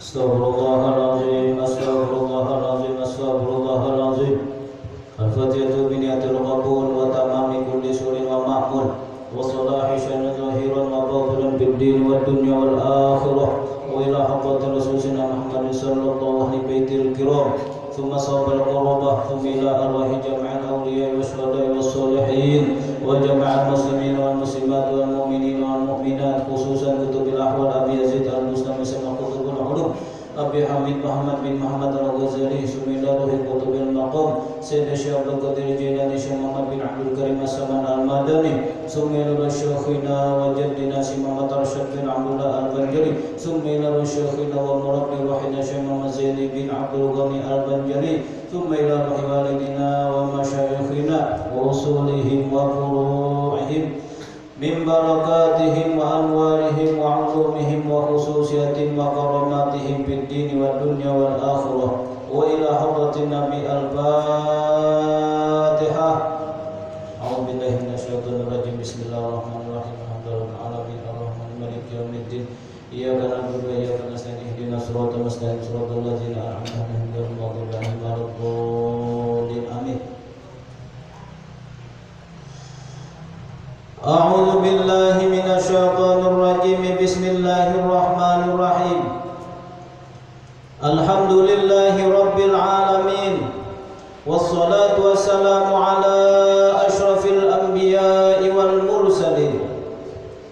Astaghfirullahaladzim, astaghfirullahaladzim, astaghfirullahaladzim. Al-Fatihatu biniyatil qabul wa tamami kulli surin wa ma'mul wa salahi syai'in zahiran wa batinan fid din wa dunya wal akhirah wa ila hadratir rasulina Muhammadin sallallahu alaihi baitil kiram thumma sahabal qurabah thumma ila arwahi jama'il awliya wa syuhada'i was salihin wa jama'al muslimin wal muslimat wal mu'minin wal mu'minat khususan kutubil ahwal Abi Yazid al-Bustami sama kutubul ulum Abi Hamid Muhammad bin Muhammad al-Ghazali Sumilah Ruhi Qutubil Maqam Sayyid Syekh Abdul Qadir Jilani Syekh Muhammad bin Abdul Karim As-Saman Al-Madani Sumilah Syekhina wa Jaddina Syekh Muhammad Arsyad bin Abdullah Al-Banjari Sumilah Syekhina wa Murabbi Wahidna Syekh Muhammad Zaini bin Abdul Ghani Al-Banjari Sumilah Ruhi Walidina wa Masyayikhina wa usulihim wa furu'ihim min barakatihim wa anwarihim wa ulumihim wa khususiyatihim wa karamatihim fid din wa dunya wal akhirah wa ila hadratin nabi al-fatihah. A'udzu billahi minasyaitonir rajim. Bismillahirrahmanirrahim. Alhamdulillahi alamin arrahmanir maliki yaumiddin iyyaka na'budu wa iyyaka nasta'in ihdinas siratal mustaqim siratal ladzina an'amta 'alaihim ghairil maghdubi 'alaihim waladdallin. Amin. A'udzu billahi minasyaitonir rajim. Bismillahirrahmanirrahim. Alhamdulillahi rabbil alamin. Wassalatu wassalamu ala asyrafil anbiya'i wal mursalin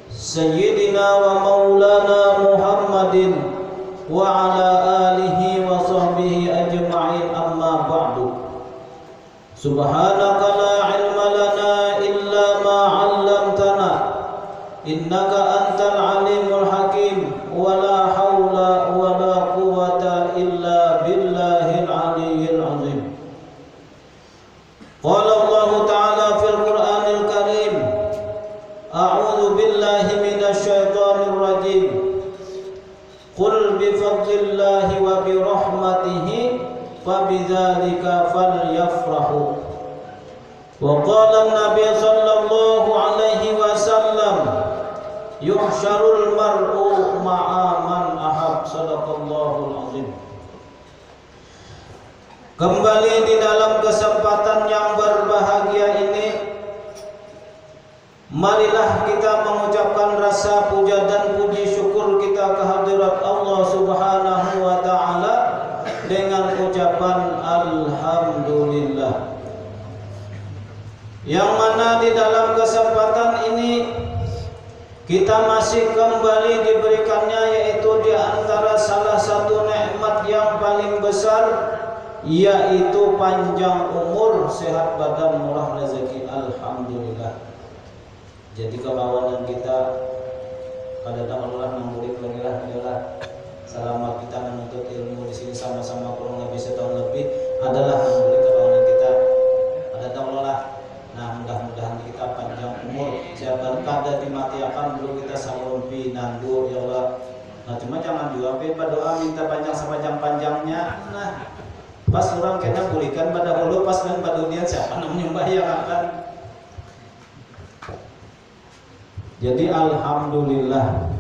sayyidina wa maulana Muhammadin wa ala alihi wa sahbihi ajma'in, amma ba'du. Subhanaka la ilma lana illa ma 'allamtana innaka antal alimul hakim wa la haula wa la quwwata illa billahil aliyyil azim. Qala Allah ta'ala fil Qur'anil Karim, a'udzu billahi minasy syaithanir rajim. Qul bi fadlillahi wa bi rahmatihi fabidzalika falyafrahu. Wa qala an-nabiy sallallahu alaihi wasallam, yuhsyarul mar'u ma'a man ahab. Shadaqallahul azim. Kembali di dalam kesempatan yang berbahagia ini, marilah kita mengucapkan rasa puja dan puji syukur kita kehadirat Allah Subhanahu wa taala dengan ucapan alhamdulillah. Yang mana di dalam kesempatan ini kita masih kembali diberikannya, yaitu di antara salah satu nikmat yang paling besar, yaitu panjang umur, sehat badan, murah rezeki. Alhamdulillah. Jadi kawanan kita pada tanggal mengulik bagilah adalah selama kita menuntut ilmu di sini sama-sama kurang lebih setahun lebih adalah mengulik kawanan kita pada tanggal. Nah, mudah-mudahan kita panjang umur, sehat kada dimatiakan belum kita sampai nandur ya Allah. Nah, cuma jangan juga doa minta panjang sepanjang-panjangnya. Nah, pas orang kena pulihkan pada hulu pas dan pada dunia siapa namanya yang akan. Jadi alhamdulillah,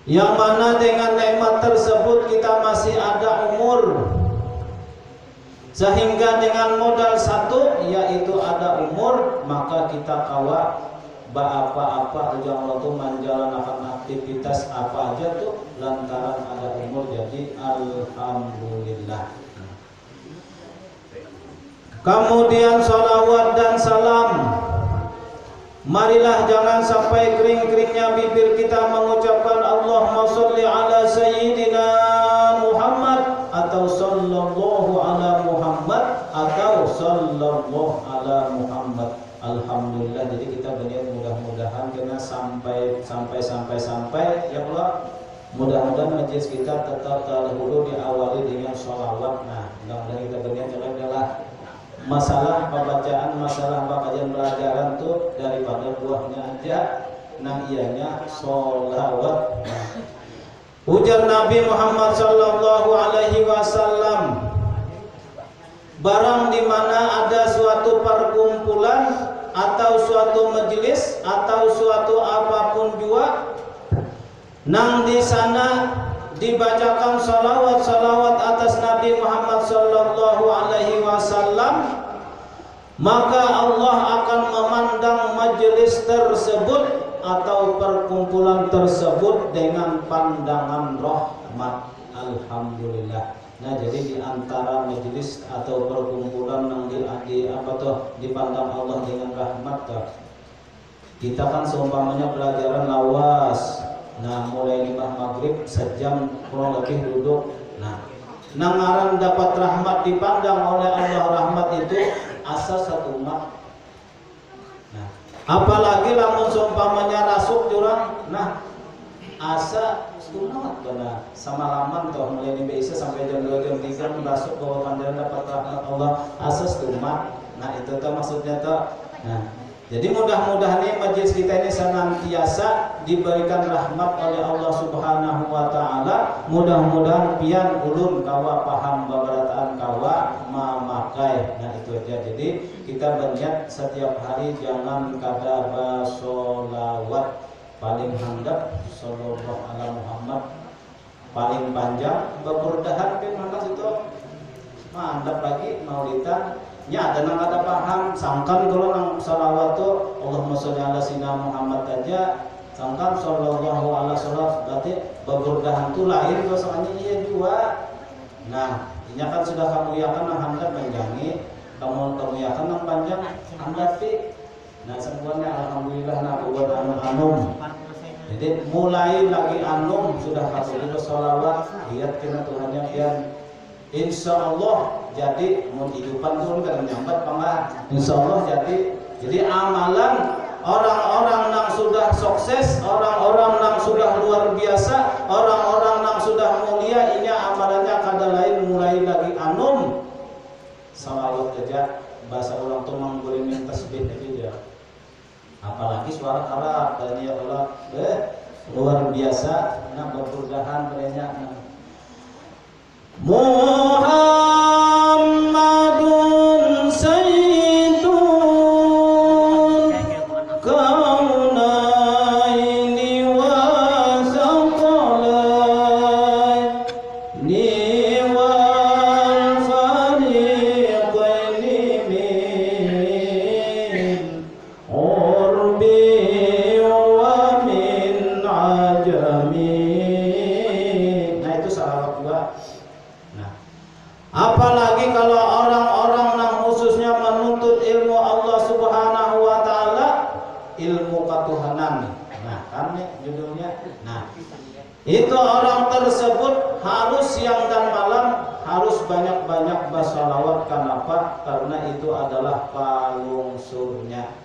yang mana dengan nikmat tersebut kita masih ada umur, sehingga dengan modal satu yaitu ada umur, maka kita kawa apa-apa yang Allah tuh menjalankan aktivitas apa aja tuh lantaran ada umur. Jadi alhamdulillah. Kemudian salawat dan salam, marilah jangan sampai kering-keringnya bibir kita mengucapkan Allahumma sholli ala sayyidina Muhammad atau sallallahu ala Muhammad atau sallallahu ala Muhammad. Alhamdulillah. Jadi kita berniat mudah-mudahan kena sampai ya Allah. Mudah-mudahan majelis kita tetap terdahulu diawali dengan sholawat. Nah, mudah-mudahan kita berniat adalah masalah pembacaan, masalah pembacaan pelajaran tuh daripada buahnya aja, nah ianya sholawat. Ujar Nabi Muhammad sallallahu alaihi wasallam, barang di mana ada suatu perkumpulan atau suatu majelis atau suatu apapun jua, nang di sana dibacakan salawat atas Nabi Muhammad sallallahu alaihi wasallam, maka Allah akan memandang majelis tersebut atau perkumpulan tersebut dengan pandangan rahmat. Alhamdulillah. Nah, jadi di antara majelis atau perkumpulan yang dipandang Allah dengan rahmat kita kan seumpamanya pelajaran lawas. Nah, mulai limbah maghrib sejam kurang lebih duduk. Nah, nangaran dapat rahmat dipandang oleh Allah, rahmat itu asas satu umat. Nah, apalagi lamun seumpamanya rasuk jurang, nah asa sunat karena samalaman toh mulai di bisa sampai jam 2 jam 3 rasuk bahwa pandangan dapat rahmat Allah asas umat. Nah, itu tuh maksudnya tuh. Nah, jadi mudah-mudahan nih majelis kita ini senantiasa diberikan rahmat oleh Allah Subhanahu wa taala. Mudah-mudahan pian ulun kawa paham babarataan kawa memakai. Nah, itu aja. Jadi kita berniat setiap hari jangan kada basolawat paling handap sallallahu ala Muhammad, paling panjang beberdahan pin mantas itu mandap lagi maulidan. Ya, ada nang kada paham, sangkan kalau nang salawat tuh Allahumma sholli ala sayyidina Muhammad aja, sangkan sallallahu alaihi wasallam, berarti beberdahan tuh lain dosananya iya juga. Nah, ini kan sudah kamu yakan nang handap menjangi, kamu yakan nang panjang handap pi. Nah, semuanya alhamdulillah nak buat anum. Jadi mulai lagi anum sudah kasih salawat, lihat kena Tuhannya pian. Insya Allah jadi mau kehidupan turun kan menyambat pangga. Insya Allah jadi amalan orang-orang yang sudah sukses, orang-orang yang sudah luar biasa, orang-orang yang sudah mulia, ini amalannya kada lain mulai lagi anum salawat aja. Bahasa orang tuh menggulingin tasbih aja. Apalagi suara karat dan ya Allah luar biasa. Nah, berburdahan banyak. Muhammadun sayyidun kaunaini wa thaqalaini wal fariqaini min urbi wa min ajami. Nah, itu salawat dua. Apalagi kalau orang-orang yang khususnya menuntut ilmu Allah Subhanahu wa taala, ilmu ketuhanan. Nah, kan nih judulnya. Nah, itu orang tersebut harus siang dan malam harus banyak-banyak bersalawat. Kenapa? Karena itu adalah palungsurnya.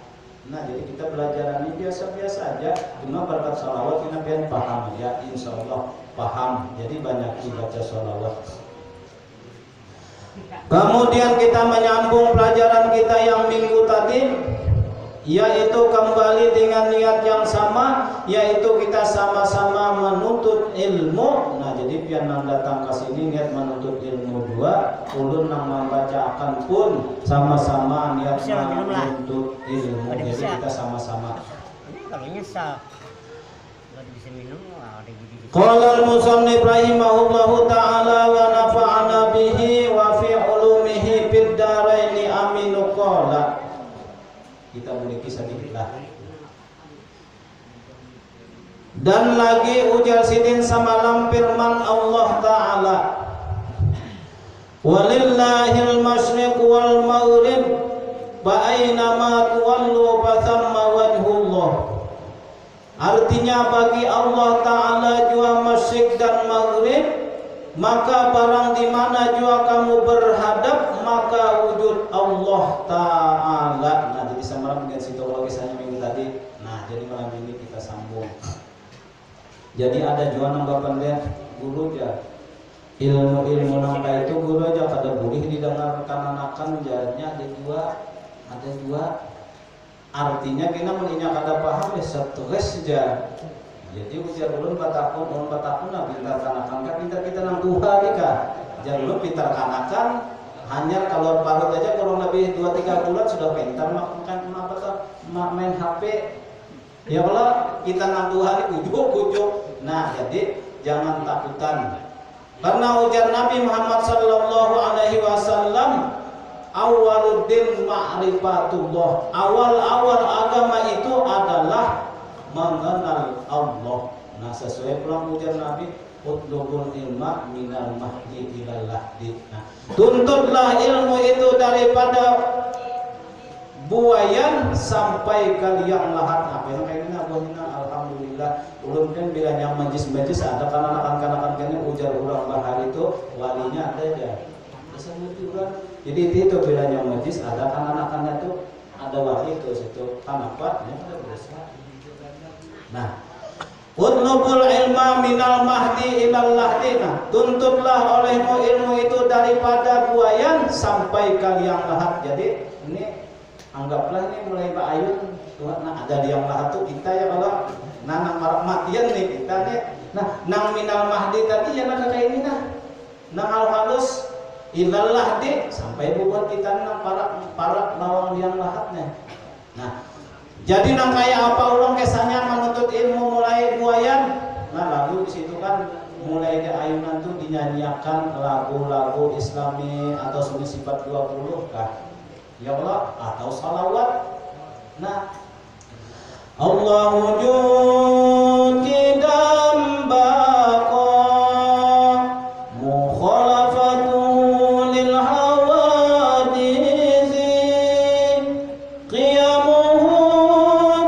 Nah, jadi kita belajar ini biasa-biasa aja. Cuma berkat salawat kita biar paham ya, insya Allah paham. Jadi banyak dibaca salawat. Kemudian kita menyambung pelajaran kita yang minggu tadi, yaitu kembali dengan niat yang sama, yaitu kita sama-sama menuntut ilmu. Nah, jadi pian nang datang ke sini niat menuntut ilmu dua, ulun nang membacakan pun sama-sama niat menuntut ilmu. Jadi kita sama-sama. Kalau nyesal nggak bisa minum, Qala al-musannif rahimahullahu ta'ala wa nafa'ana bihi wa fi ulumihi fid dharaini aminu qala. Kita memiliki sedikitlah. Dan lagi ujar sidin samalam firman Allah Ta'ala, walillahil masyriq wal maghrib fa aina ma tuwallu fa thamma wajhullah. Artinya bagi Allah Ta'ala jua masyriq dan maghrib, maka barang di mana jua kamu berhadap maka wujud Allah Ta'ala. Nah, jadi sama dengan situasi kisahnya minggu tadi. Nah, jadi malam ini kita sambung. Jadi ada jua nambah pandai guru aja. Ilmu-ilmu nambah itu guru aja kada boleh didengarkan anakan jadinya ada dua. Artinya kita meninya kada paham ya stres aja. Jadi ujar ulun batakun nah pintar kanakan kan pintar kita nang Tuhan ika. Jangan ulun pintar kanakan hanya kalau parut aja kurang lebih 2-3 bulan sudah pintar makan apa tuh main HP. Ya kalau kita nang Tuhan ujuk. Nah, jadi jangan takutan. Karena ujar Nabi Muhammad sallallahu alaihi wasallam, awwaluddin ma'rifatullah. Awal-awal agama itu adalah mengenal Allah. Nah, sesuai pulang ujar Nabi, utlubul ilma minal mahdi ilal lahdi. Nah, tuntutlah ilmu itu daripada buayan sampai ke liang lahat. Apa yang kayak gini abahina alhamdulillah. Ulun kan bila yang majlis-majlis ada kanakan-kanakan kene ujar ulang bahar itu walinya ada aja. Jadi itu bila yang majlis ada kanakan itu ada wali itu situ kenapa? Ya ada biasa. Nah, utlubul ilma minal mahdi ilal lahdi. Nah, tuntutlah olehmu ilmu itu daripada buayan sampai ke liang lahat. Jadi ini anggaplah ini mulai Pak Ayun, nah ada liang lahat tuh kita ya kalau nang marak matian nih kita nih. Nah, nang minal mahdi tadi ya nang kayak ini nah. Nang halus ilal lahdi sampai buat kita nang para lawang liang lahatnya. Nah, jadi nang kayak apa orang kesannya menuntut ilmu mulai buayan. Nah, lalu di situ kan mulai ke ayunan tuh dinyanyiakan lagu-lagu Islami atau sunni sifat 20 kah? Ya Allah atau salawat. Nah, Allahu judidan baqa mukhalafatuhu lil hawadisi qiyamuhu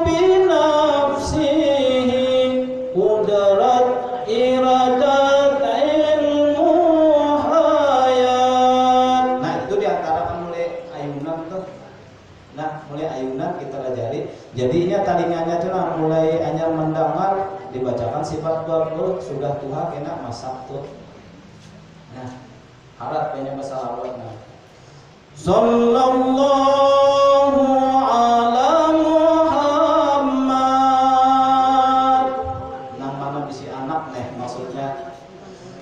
binafsihi qudrat iradat ilmu hayat. Nah, itu diantara mulai ayunan tuh. Nah, mulai ayunan kita pelajari. Jadinya talinganya tuh nah, mulai hanya mendengar dibacakan sifat 20 sudah Tuhan kena masak tuh. Nah, harap banyak masalah nah. Sallallahu ala Muhammad. Nang mana bisi anak nih maksudnya.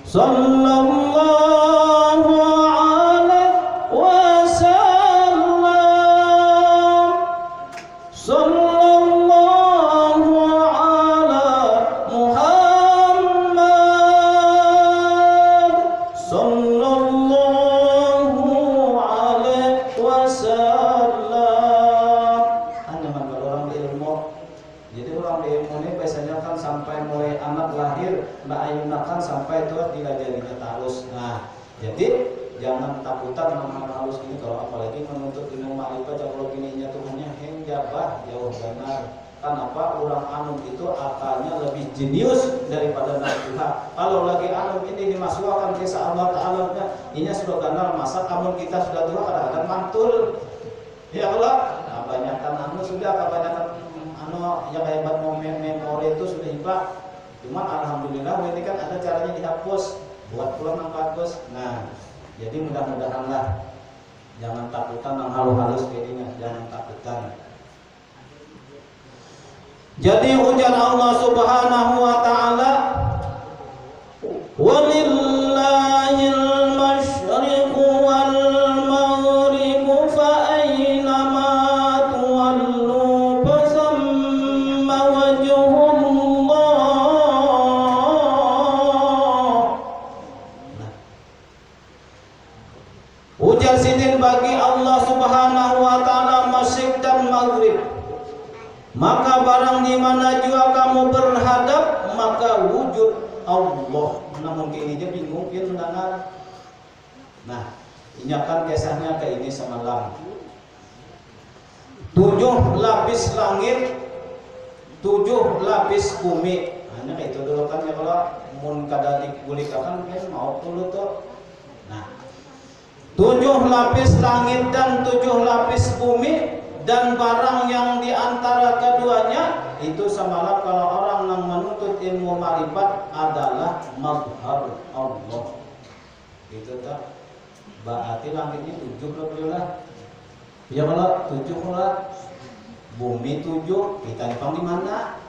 Sallallahu alaihi wasallam. Sallallahu ala Muhammad. Sallallahu alaihi wasallam. Hanya kalau orang berilmu. Jadi orang berilmu ini biasanya kan sampai mulai anak lahir mbak ayunakan sampai tua tidak jadinya tarus. Nah, jadi jangan takutan sama halus ini kalau apalagi menuntut ilmu ma'rifat kalau gininya tuh hanya heng jabah jauh benar. Kenapa orang anum itu akalnya lebih jenius daripada nasihat. Kalau lagi anum ini dimasukkan kisah Allah Ta'ala ini sudah benar masa kamu kita sudah tua kadang-kadang mantul. Ya Allah, nah, banyakkan anu sudah kebanyakan anu yang hebat memori itu sudah hebat. Cuma alhamdulillah ini kan ada caranya dihapus buat pulang yang bagus. Nah, jadi mudah-mudahanlah jangan takutan yang halus-halus kayak gini, jangan takutan. Jadi ujar Allah Subhanahu wa taala, walillahil masyriqu wal maghribu fa aina ma tuwallu fasamma wajhullah. Ujar sidin bagi Allah Subhanahu wa taala masyriq dan maghrib. Maka barang di mana jua kamu berhadap maka wujud Allah. Nah mungkin ini bingung dia mendengar. Nah, ini akan kisahnya ke ini semalam. 7 lapis langit, 7 lapis bumi. Hanya kayak itu dulu kan ya kalau mun kada digulikakan kan mau dulu tuh. Nah, 7 lapis langit dan 7 lapis bumi. Dan barang yang diantara keduanya itu samalah kalau orang yang menuntut ilmu ma'rifat adalah mazhar Allah. Itu tak berarti langitnya 7 lah. Ya kalau 7 lah, bumi 7, kita di mana?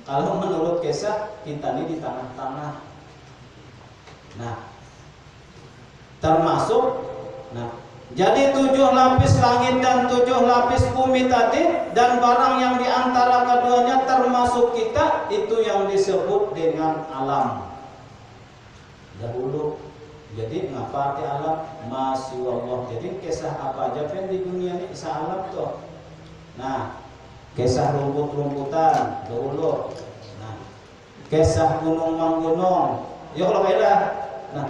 Kalau menurut kisah kita ini di tengah-tengah. Nah, termasuk jadi 7 lapis langit dan 7 lapis bumi tadi dan barang yang diantara keduanya termasuk termasuk kita, itu yang disebut dengan alam. Dahulu, jadi ngapa arti alam? Masih Allah. Jadi kisah apa aja kan di dunia ini kisah alam tuh. Nah, kisah rumput-rumputan dahulu. Nah, kisah gunung manggunung. Ya kalau beda. Nah,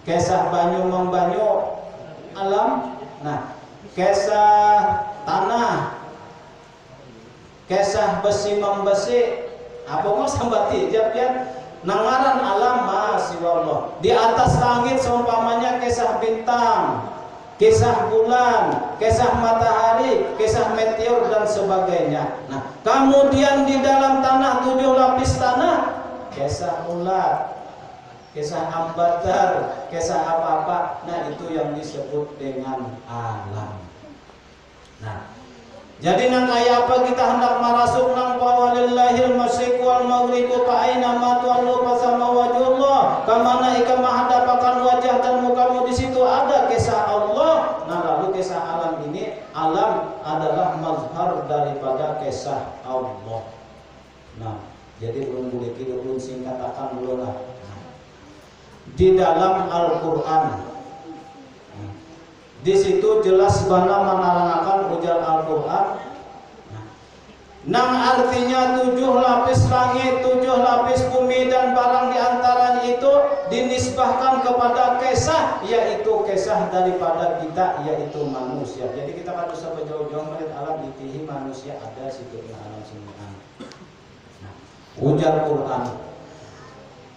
kisah banyu membanyu alam. Nah, kisah tanah, kisah besi membesi. Apa mau sambati japian? Nangaran alam masih Allah. Di atas langit seumpamanya kisah bintang, kisah bulan, kisah matahari, kisah meteor dan sebagainya. Nah, kemudian di dalam tanah 7 lapis tanah, kisah ulat, kisah ambatar, kisah apa-apa. Nah, itu yang disebut dengan alam. Nah, jadi nang kaya apa kita hendak merasuk nang walillahil masyriq wal maghrib fa aina ma tuwallu fa sama wajhullah. Kamana ika menghadapkan wajah dan mukamu di situ ada kisah Allah. Nah, lalu kisah alam ini, alam adalah mazhar daripada kisah Allah. Nah, jadi belum boleh kita belum singkatakan dulu lah. Di dalam Al-Qur'an, di situ jelas bana menerangkan ujar Al-Qur'an. Nang artinya 7 lapis langit, 7 lapis bumi dan barang diantaranya itu dinisbahkan kepada kisah, yaitu kisah daripada kita, yaitu manusia. Jadi kita kan usah berjauh-jauh melihat alam ditihi manusia ada situ di alam semua. Nah, ujar Quran.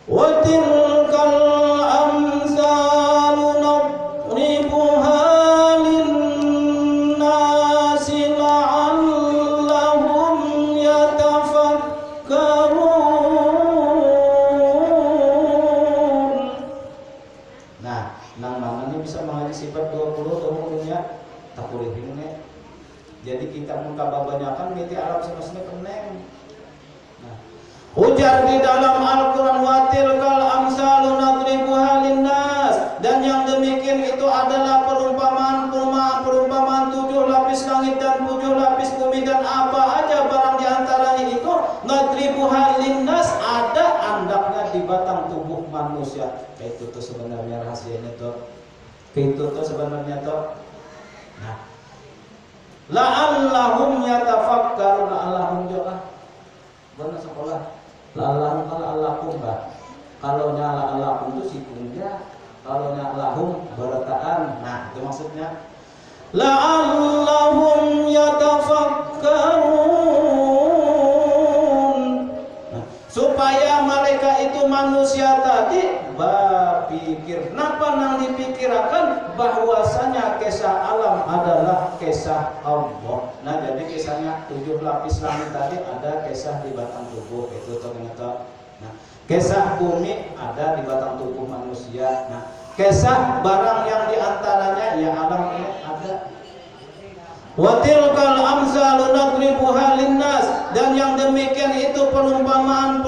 Wa tilkal amsalu nadribuha lin-nasi la'allahum yatafakkarun. Nah, nang mana ini bisa mengaji sifat 20 umumnya tak boleh ini. Jadi kita muka babanyakan miti alam semesta keneng. Ujar di dalam Al-Quran wa tilkal amsalu nadribuha linnas, dan yang demikian itu adalah perumpamaan 7 lapis langit dan 7 lapis bumi dan apa aja barang diantaranya itu nadribuha linnas, ada andaknya di batang tubuh manusia. Itu tuh sebenarnya rahasianya tuh. Itu tuh sebenarnya tuh. Nah, la'allahum yatafakkarun, la'allahum juga. Benar sekolah. La'allahum ala'allakum bah. Kalau nyala alakum itu sikunnya, kalau nyala lahum berataan. Nah, itu maksudnya. La'allahum yatafakkarun. Nah, supaya mereka itu manusia tadi berpikir. Kenapa nang dipikirkan bahwasanya kisah alam adalah kisah Allah. Nah, jadi kisahnya 7 lapis langit tadi ada kisah di batang tubuh itu ternyata. Nah, kisah bumi ada di batang tubuh manusia. Nah, kisah barang yang diantaranya ya alam ini ada. Wa tilkal amsalu nadribuha linnas, dan yang demikian itu perumpamaan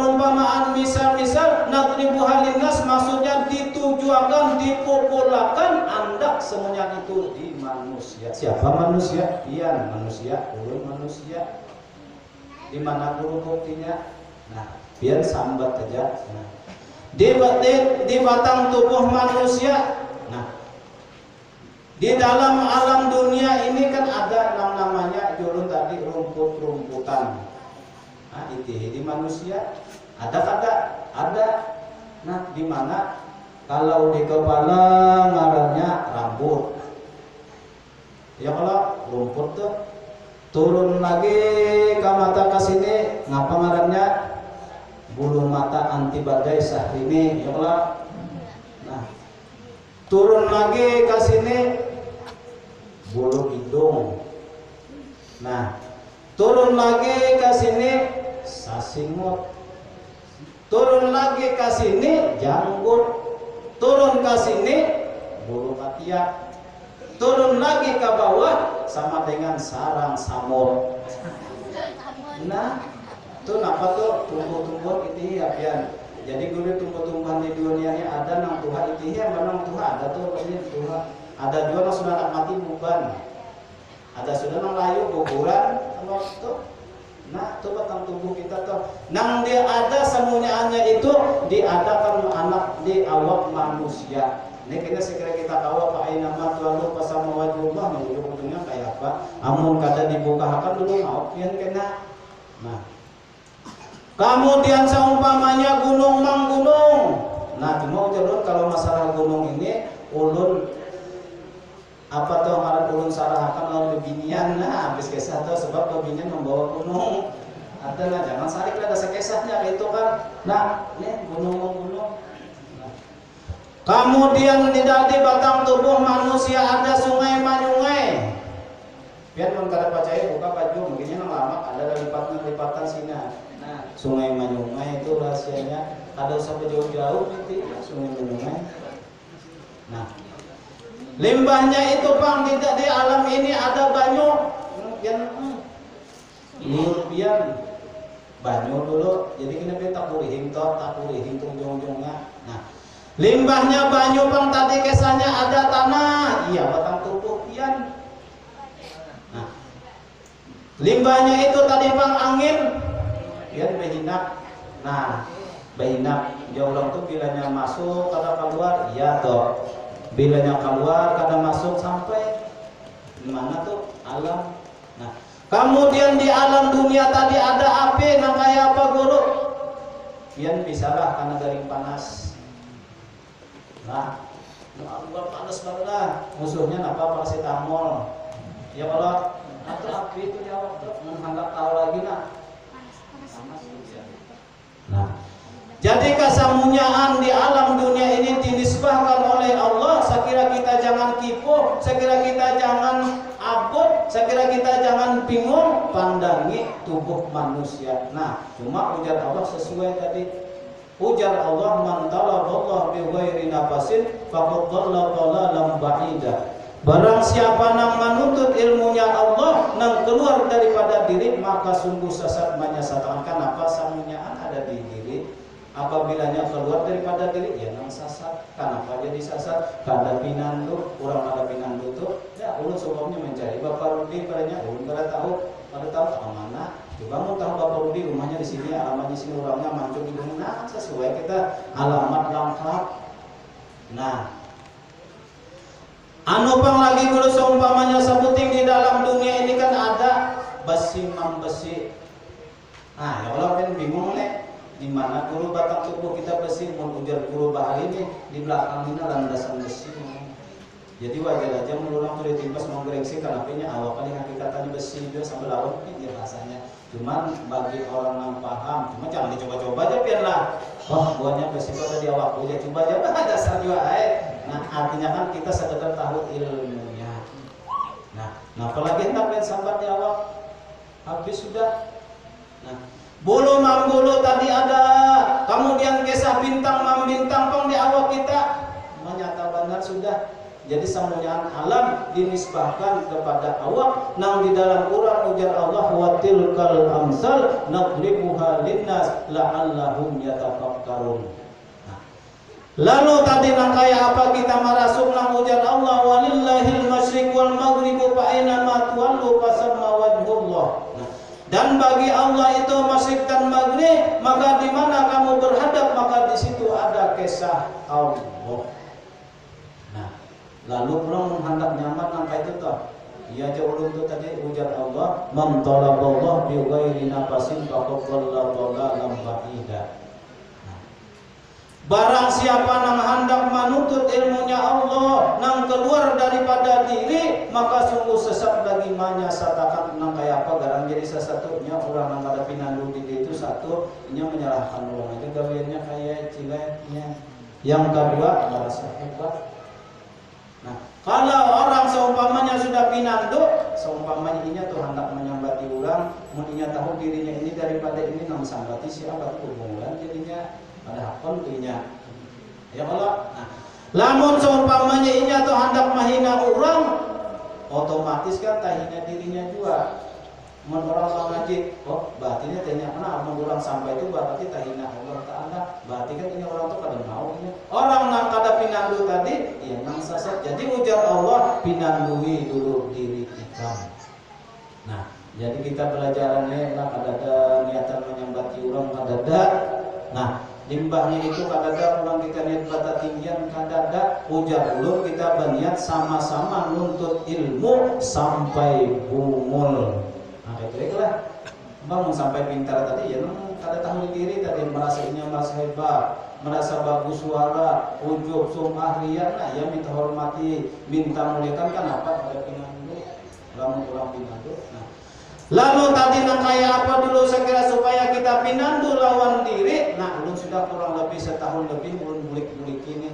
misal-misal nadribuha linnas, maksudnya ditujukan, dipopulakan andak semuanya itu di manusia. Siapa manusia? Pian manusia, ulun manusia. Di mana guru buktinya? Nah, pian sambat aja. Nah, di batang tubuh manusia. Nah, di dalam alam dunia ini kan ada namanya jurun tadi rumput-rumputan. Nah, itu di manusia ada kagak? Ada. Nah, di mana? Kalau di kepala ngarannya rambut. Ya kalau rumput tuh turun lagi ke mata ke sini, ngapa ngarannya? Bulu mata anti badai Syahrini. Ya kalau. Nah, turun lagi ke sini bulu hidung. Nah, turun lagi ke sini sasingut. Turun lagi ke sini janggut. Turun ke sini bulu ketiak. Turun lagi ke bawah sama dengan sarang samur. Nah, itu kenapa tuh tumbuh-tumbuh itu ya pian. Jadi guru tumbuh-tumbuhan di dunia ini ada nang Tuhan itu ya, memang Tuhan ada tuh ini Tuhan. Ada juga nang sudah nak mati buban. Ada sudah nang layu kuburan waktu. Nah, itu batang tubuh kita tuh. Nang dia ada semuanya itu diadakan anak di awak manusia. Ini kita sekira kita tahu apa nama tualu pasama wajhullah ujung-ujungnya kayak apa. Amun kada dibukakan dulu mau pian kena. Nah. Kemudian seumpamanya gunung mang gunung. Nah, cuma ujar kalau masalah gunung ini ulun apa tuh ngaran ulun sarahakan lawan bebinian. Nah habis kisah tuh sebab bebinian membawa gunung ada lah, jangan sarik lah dasar kisahnya itu kan. Nah ini gunung. Nah. Kemudian di batang tubuh manusia ada sungai manyungai. Biar pun kada percaya buka baju mungkinnya lama ada lipatan sini. Nah sungai manyungai itu rahasianya ada sampai jauh-jauh itu ya, sungai manyungai. Nah limbahnya itu bang tidak di alam ini ada banyu yang pian banyu dulu jadi kena tak kurihing ujung-ujungnya. Nah limbahnya banyu bang tadi kesannya ada tanah iya batang tubuh pian. Nah limbahnya itu tadi bang angin pian behinak. Nah behinak jauh tuh bilanya masuk kada keluar iya toh. Bilanya keluar kadang masuk sampai di mana tuh alam. Nah, kemudian di alam dunia tadi ada api, nah kayak apa guru? Pian bisalah karena garing panas. Nah, Allah panas banget lah. Musuhnya apa paracetamol. Ya kalau atau api itu jawab tuh menghangat tahu lagi nah. Nah, jadi kesamunyaan di alam dunia ini dinisbahkan oleh Allah. Sekira kita jangan kipu, sekira kita jangan abot, sekira kita jangan bingung, pandangi tubuh manusia. Nah, cuma ujar Allah sesuai tadi. Ujar Allah man talaqallah bi ghairi nafasin faqad dhalla dhalalan ba'ida. Barang siapa nang menuntut ilmunya Allah nang keluar daripada diri maka sungguh sesat menyesatkan. Kenapa samunyaan ada di diri? Apabila keluar daripada diri ya nang sasat. Kenapa jadi sasat? Kada pinandu, orang kada pinandu itu ya ulun sebabnya mencari Bapak Rudi padanya ulun kada tahu mana. Coba mau tahu Bapak Rudi rumahnya di sini, alamatnya di sini, orangnya mancung di mana sesuai kita alamat lengkap. Nah, anu pang lagi guru seumpamanya sebuting di dalam dunia ini kan ada besi membesi. Nah, ya Allah kan bingung nih. Di mana guru batang tubuh kita besi, mau ujar guru bahari ini di belakang ini landasan besi. Jadi wajar aja menurut tuh ditimbas menggereksi kanapinya awak kali hakikatannya besi juga sambil lawan ini rasanya. Cuman bagi orang yang paham, cuma jangan dicoba-coba aja biarlah. Oh, buahnya besi pada di awak aja coba aja dasar juga Nah, artinya kan kita sekedar tahu ilmunya. Nah apalagi hendak yang sambat di awak habis sudah. Nah, bulu mambulu tadi ada, kemudian kisah bintang membintang pang di awak kita menyata benar sudah. Jadi semuanya alam dinisbahkan kepada awak. Nang di dalam Quran ujar Allah wa tilkal amsal nadribuha linnas la'allahum yatafakkarun. Lalu tadi nang kaya apa kita marasuk nang ujar Allah walillahil masyriq wal maghribu fa aina ma tuwallu fasamma wajhullah. Dan bagi Allah itu masyriq dan maghrib, maka di mana kamu berhadap maka di situ ada kisah Allah. Nah, lalu belum hendak nyaman nang itu toh. Ia jauh itu tadi ujar Allah, "Man talaballah bi ghairi nafasin faqad dhalla dhalalan ba'ida." Barang siapa nang hendak menuntut ilmunya Allah nang keluar daripada diri maka sungguh sesat lagi menyesatkan. Nang kayak apa garang jadi sesatunya orang nang kada pinandu di itu satu nya menyalahkan orang aja gaweannya kayak cileknya. Yang kedua merasa hebat. Nah, kalau orang seumpamanya sudah pinandu, seumpamanya ini tuh hendak menyambati orang, mungkinnya tahu dirinya ini daripada ini nang sambati siapa tuh hubungan jadinya pada hakon tuhnya. Ya Allah. Nah, lamun seumpamanya ini atau hendak menghina orang, otomatis kan tahina dirinya juga. Mun orang ngaji, oh batinnya tanya kenapa mun orang sampai itu berarti tahina Allah Taala. Berarti kan ini orang tuh kada mau ini. Orang nang kada pinandu tadi, ya nang sasat. Jadi ujar Allah pinandui dulu diri kita. Nah, Jadi kita belajarannya lah kadada niatan menyambati orang kadada. Nah, limbahnya itu kadada orang kita niat bata tinggian kadada ujar ulun kita berniat sama-sama nuntut ilmu sampai bungul. Nah, kayak lah. Bangun sampai pintar tadi ya kada tahu diri tadi merasa hebat, merasa bagus suara, ujub, sumah, riak, nah ya minta hormati, minta muliakan kan apa pada pinandu, lamun kurang pinandu. Nah, lalu tadi nang kayak apa dulu sekira supaya kita pinandu lawan diri, nah ulun sudah kurang lebih setahun lebih ulun bulik-bulik ini.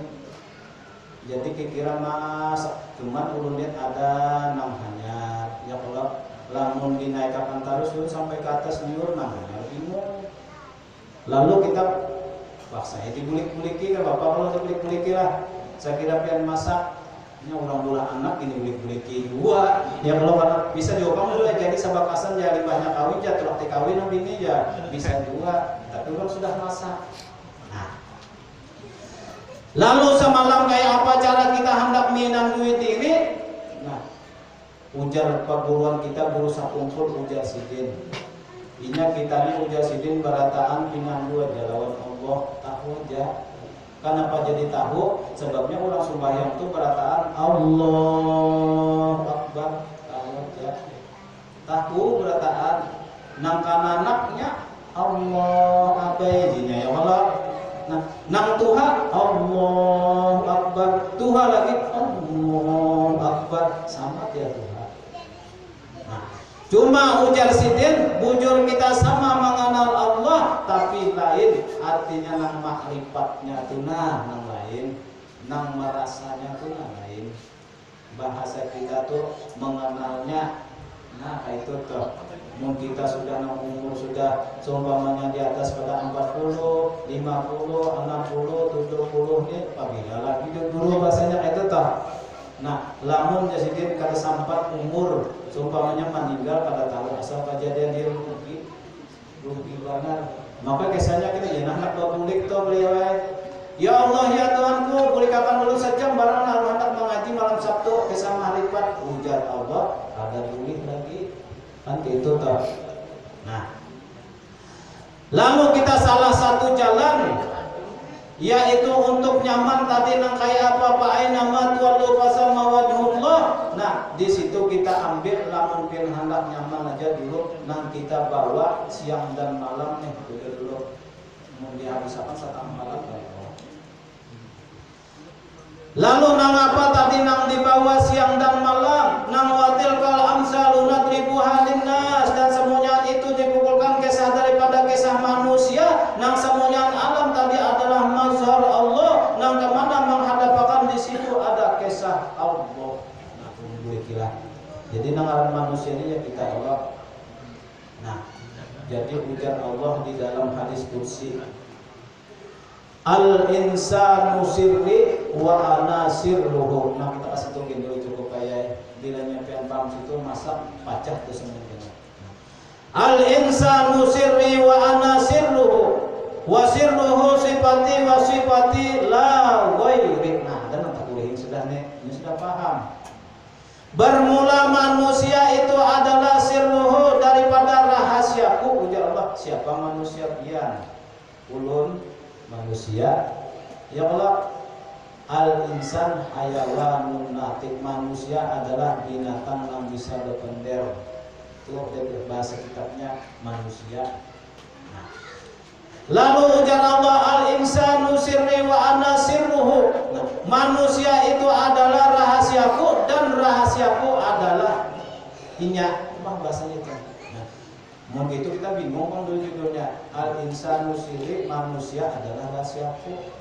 Jadi kira mas, cuman ulun lihat ada namanya, ya kalau lamun dinaikkan terus sampai ke atas nyur namanya bingung. Lalu kita paksa itu bulik-buliki kan bapak kalau dibulik-buliki lah. Saya kira pian masak ini orang bola anak ini bulik-buliki dua. Ya kalau bisa juga kamu jadi sabakasan jadi banyak kawin ya terus kawin ini ya bisa juga. Tapi orang sudah masak. Nah. Lalu semalam kayak apa cara kita hendak minang duit ini? Nah, ujar perguruan kita guru sakumpul ujar sidin. Inya kita ini ujar sidin berataan dengan dua lawan Allah tahu aja. Kenapa jadi tahu? Sebabnya orang sembahyang itu berataan Allah Akbar tahu aja. Tahu berataan nang kananaknya Allah abainya ya Allah. Nah, nang Tuhan Allah Akbar, Tuhan lagi Allah Akbar sama dia Tuhan. Nah, cuma ujar sidin, bujur kita sama mengenal Allah, tapi lain artinya nang makrifatnya tuh nang lain, nang merasanya tuh nang lain. Bahasa kita tuh mengenalnya, nah itu tuh. Mungkin kita sudah nang umur sudah seumpamanya di atas pada 40, 50, 60, 70 nih apabila lagi dulu bahasanya itu toh. Nah, lamun jasidin kada sampat umur seumpamanya meninggal pada tahu asal kejadian dia rugi banget. Maka kesannya kita ya nak babulik toh beliau. Ya Allah ya Tuhanku, boleh kapan dulu sejam barang lalu hendak mengaji malam Sabtu kisah makrifat ujar Allah ada duit lagi. Kan itu toh. Nah, lalu kita salah satu jalan yaitu untuk nyaman tadi nang kayak apa aina ma tuwallu fasama wajhullah. Nah, di situ kita ambil lamun pin hendak nyaman aja dulu nang kita bawa siang dan malam nih dulu. Mau dihabiskan setengah malam lalu nang apa tadi nang dibawa siang dan malam nang watil kal amsalu nadribu halinnas dan semuanya itu dipukulkan kisah daripada kisah manusia nang semuanya alam tadi adalah mazhar Allah nang kemana menghadapkan di situ ada kisah Allah. Nah, boleh kira. Jadi nang alam manusia ini ya kita Allah. Nah, jadi ujar Allah di dalam hadis qudsi al-insanu sirri wa ana sirruhu. Nah, kita kasih tungguin dulu cukup kayak bilanya pian paham situ masak pacah tuh semuanya. Al-insanu sirri wa ana sirruhu wa sirruhu sifati wa sifati la ghairi. Nah, dan tak boleh sudah nih, ini sudah paham. Bermula manusia itu adalah sirruhu daripada rahasiaku ujar Allah. Siapa manusia pian? Ulun manusia ya Allah. Al-insan hayawanun natik, manusia adalah binatang yang bisa berpender. Itu dari bahasa kitabnya manusia. Nah, lalu ujar Allah al-insanu sirri wa ana sirruhu. Nah, manusia itu adalah rahasiaku dan rahasiaku adalah inya. Apa bahasanya itu? Mungkin itu kita bingung kan dulu judulnya al-insanu sirri, manusia adalah rahasiaku.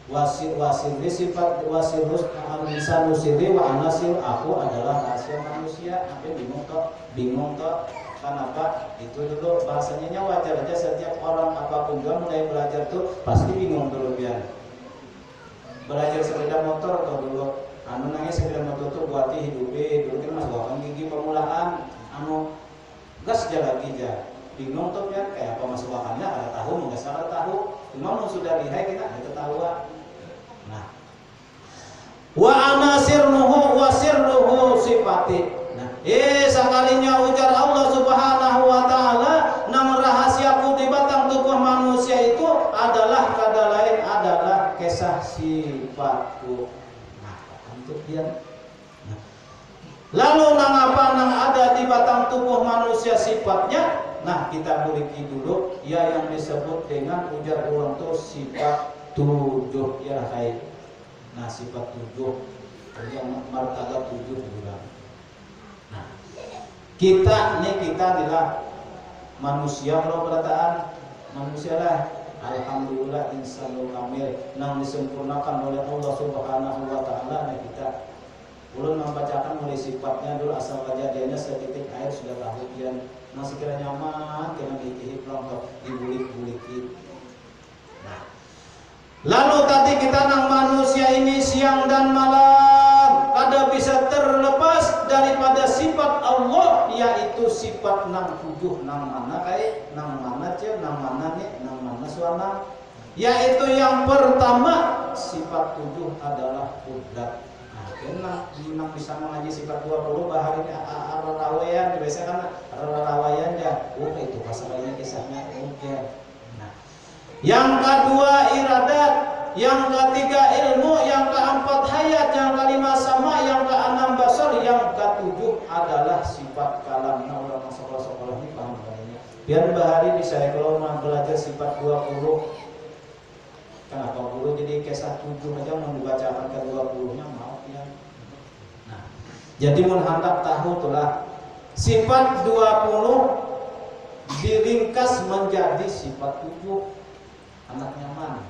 Wasirri sifat wasirus al-insanu sirri wa anasir aku adalah rahasia manusia. Apa bingung toh kenapa? Itu dulu bahasanya wajar aja setiap orang apapun juga mulai belajar tuh pasti bingung dulu biar belajar sepeda motor atau dulu nangis sepeda motor tuh buati hidupi dulu kan mas bawakan gigi permulaan gas aja lagi aja bingung tuh ya kayak apa masuk wakannya ada tahu nggak salah tahu cuma mau sudah lihai kita ada tahu. Nah, wa ana sirruhu wa sirruhu sifati. Nah, Sekalinya ujar Allah Subhanahu wa taala, nang rahasiaku di batang tubuh manusia itu adalah kada lain adalah kisah sifatku. Nah, untuk dia. Nah. Lalu nang apa nang ada di batang tubuh manusia sifatnya? Nah, kita beriki dulu ya yang disebut dengan ujar orang tuh sifat 7 ya hai. Nah, sifat 7 yang martabat 7 juga. Nah, kita adalah manusia kalau berataan manusia lah. Alhamdulillah insanul kamil nang disempurnakan oleh Allah Subhanahu wa taala nah kita. Ulun membacakan mulai sifatnya dulu asal kejadiannya setitik air sudah tahu kian masih kira nyaman kena dikihip longkok dibulik-buliki. Nah, lalu tadi kita nang manusia ini siang dan malam kada bisa terlepas daripada sifat Allah yaitu sifat nang 7 nang mana nang mana ce nang mana nih nang mana suara yaitu yang pertama sifat 7 adalah qudrat. Nah, nang bisa mengaji sifat 20 bahari ini rawayan biasa kan rawayan ya. Itu pasalnya kisahnya mungkin. Nah, yang kedua iradat, yang ketiga ilmu, yang keempat hayat, yang kelima sama, yang keenam basar, yang ketujuh adalah sifat kalam. Nah, orang sekolah-sekolah ini paham ini. Biar bahari bisa kalau mau belajar sifat 20. Kenapa guru jadi kisah 7 aja mau dibacakan ke 20-nya maaf ya. Nah, jadi mun hendak tahu itulah sifat 20 diringkas menjadi sifat 7 anak nyaman.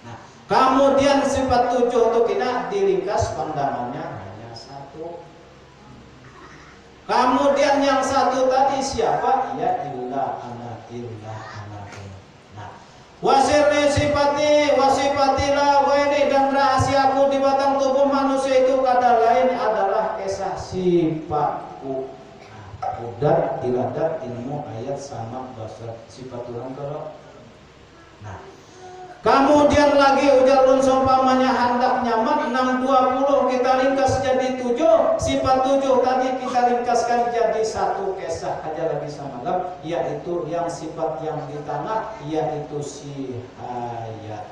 Nah, kemudian sifat 7 untuk kita diringkas pandangannya hanya 1. Kemudian yang 1 tadi siapa? Ya illa ana. Nah, wasirni sifati wasifatilah ini dan rahasiaku di batang tubuh manusia itu kata lain adalah kisah sifatku. Qudrat, iradat, ilmu, ayat, sama, basar, sifat Tuhan kalau. Nah, kemudian lagi ujar ulun seumpamanya hendak nyaman 620 kita ringkas jadi 7, sifat 7 tadi kita ringkaskan jadi 1 kisah aja lagi samalam yaitu yang sifat yang di tanah yaitu si hayat.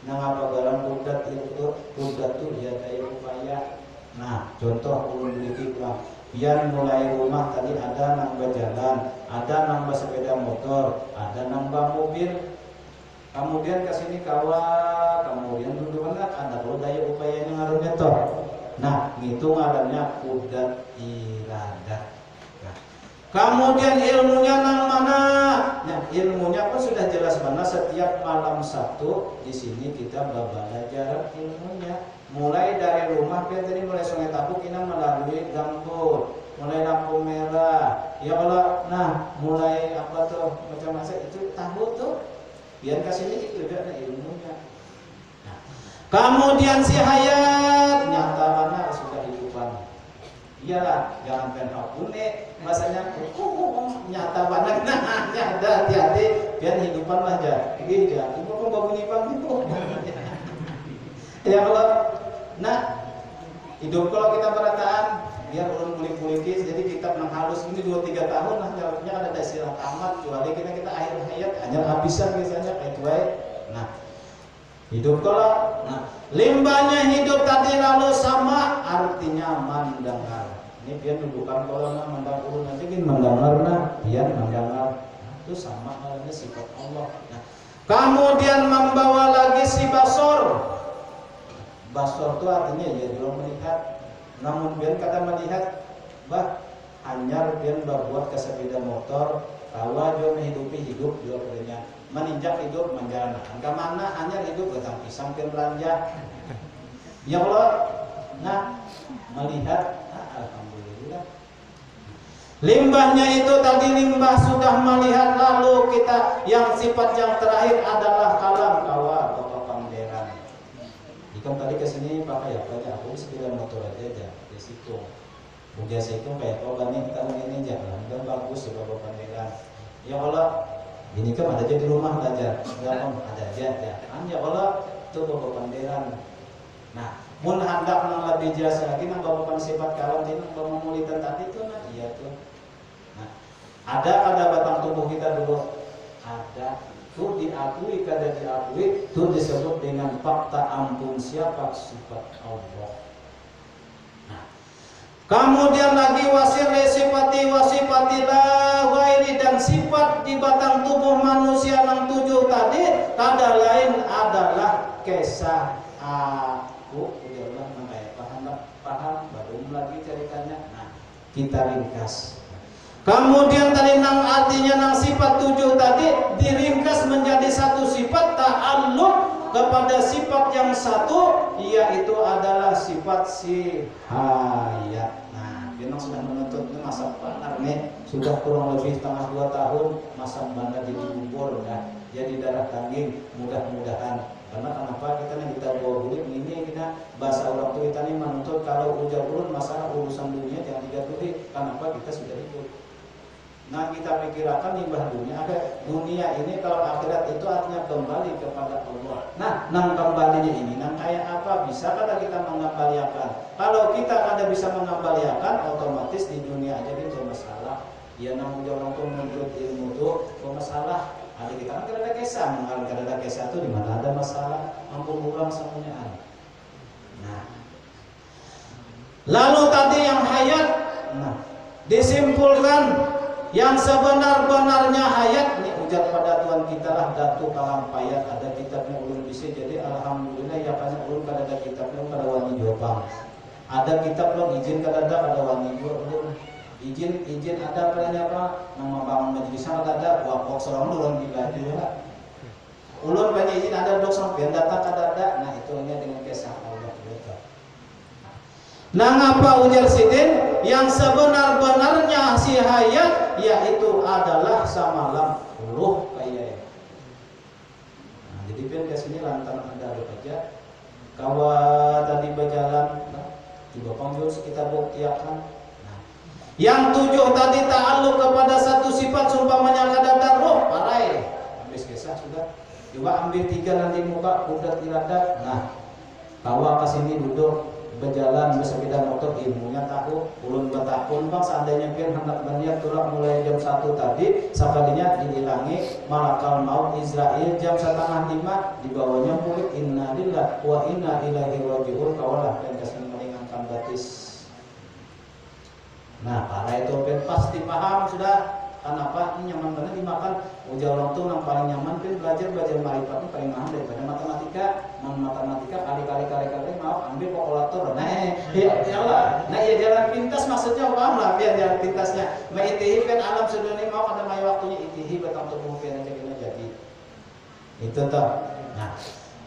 Nah, apa dalam qudrat itu ya daya upaya. Nah, contoh ulun berikutlah biar mulai rumah tadi ada nambah jalan, ada nambah sepeda motor, ada nambah mobil. Kemudian ke sini kawa, kemudian duduk anak, ada kalau daya upaya yang ngaruhnya toh. Nah, itu ngarannya qudrat iradat. Nah, kemudian ilmunya nang mana? Nah, ilmunya pun sudah jelas mana setiap malam Sabtu di sini kita belajar ilmunya. Mulai dari rumah kita tadi mulai Sungai Tapuk kita melalui gambut, mulai lampu merah. Ya Allah, nah mulai apa tuh macam-macam itu tahu tuh. Biar kasih itu juga ada ilmunya. Nah, kemudian si hayat nyata mana sudah hidupan. Iyalah, jangan pengen hakune bahasanya nyata banget nah nyata hati-hati biar hidupan aja. Gitu ya. Ibu kok bunyi pang gitu. Ya Allah. Nah, hidup kalau kita berataan biar ulun kulik-kulikis jadi kita menghalus ini 2-3 tahun nah jawabnya ada istilah tamat kecuali kita akhir hayat hanya habisan biasanya kayak itu baik. Nah, hidup kalau limbahnya hidup tadi lalu sama artinya mendengar. Ini biar dudukan kalau mendengar ulun nanti kan mendengar nah biar mendengar. Nah, itu sama halnya sifat Allah. Nah, kemudian membawa lagi si basor. Basor itu artinya ya dia melihat. Namun biar kata melihat bah hanyar biar berbuat ke sepeda motor kawa dia menghidupi hidup dia kerjanya meninjak hidup menjalan ke mana hanyar hidup datang pisang ke belanja ya Allah. Nah, melihat alhamdulillah limbahnya itu tadi limbah sudah melihat lalu kita yang sifat yang terakhir adalah kalam kawa atau panderan. Ikan tadi kesini pakai apa aja? Aku sepeda motor aja di situ. Bukan situ kayak kalau nih kita ini jangan dan bagus ya bapak panderan. Ya Allah, ini kan ada aja di rumah belajar. Enggak om ada aja ya. Kan ya Allah itu bapak panderan. Nah, Mun hendak nang lebih jelas lagi nang bapak sifat kalam ini pemulitan tadi itu nah iya tuh. Nah, ada kada batang tubuh kita dulu ada tuh diakui kada diakui tuh disebut dengan fakta ampun siapa sifat Allah. Nah, kemudian lagi wasifatillah wa ini dan sifat di batang tubuh manusia yang 7 tadi kada lain adalah kesah aku udah paham baru lagi ceritanya. Nah, kita ringkas. Kemudian tadi nang artinya nang sifat 7 tadi diringkas menjadi satu sifat ta'alluq kepada sifat yang satu, yaitu adalah sifat sihayat. Nah, memang sudah menuntut masa panar nih, sudah kurang lebih setengah 2 tahun masa banda di kubur ya. Jadi darah daging mudah-mudahan. Karena kenapa kita bawa bulik ini kita bahasa orang tua kita ini menuntut kalau ujar urun masalah urusan dunia jangan digaduhi. Kenapa kita sudah hidup. Nah kita pikirkan limbah dunia ini kalau akhirat itu artinya kembali kepada Allah. Nah nang kembalinya ini nang kayak apa bisa kada kita mengembalikan. Kalau kita kada bisa mengembalikan otomatis di dunia aja itu masalah. Ya nang ujar orang tua menuntut ilmu itu masalah. Ada kita kan kada ada kisah, kalau kada ada kisah itu di mana ada masalah, ampun ulang semuanya. Nah, lalu tadi yang hayat, nah disimpulkan yang sebenar-benarnya hayat ini ujar pada Tuhan kita lah datu kalam payat ada kitabnya ulun bisa jadi alhamdulillah ya karena ulun kada ada kitabnya kada wani jawab. Ada kitab lo izin kada ada wani jawab. Izin ada apa nama bangun majlisan ada wakok seorang ulun dibaju ya. Ulun banyak izin ada dok sampai data kada. Nah itu hanya dengan kisah Allah betul. Nah ngapa ujar sidin yang sebenar-benarnya si hayat yaitu adalah samalam ruh kayak. Nah jadi pian ke sini lantaran ada aja. Kawa tadi berjalan nah, coba panggil sekitar buktiakan. Yang 7 tadi ta'alluq kepada satu sifat sumpamanya kadar roh parai. Habis kisah sudah. Coba ambil 3 nanti muka kudat iradat. Nah, kawa ke sini duduk berjalan bersepeda motor ilmunya tahu ulun bertakun bang seandainya pian hendak berniat tulak mulai jam 1 tadi sekalinya dihilangi malakal maut Israel jam 4:30 dibawanya pulik innalillahi wa inna ilaihi raji'un kawalah dan kesini meringankan batis. Nah, para itu pasti paham sudah kenapa ini nyaman banget dimakan. Ujar orang tuh yang paling nyaman belajar marifat itu paling mahal daripada matematika. Matematika kali mau ambil kalkulator. Nah, ya Allah. Nah, ya jalan pintas maksudnya paham lah biar jalan pintasnya. Maitihi kan alam sedunia mau ada mai waktunya itihi batang tubuh pian jadi. Itu toh. Nah,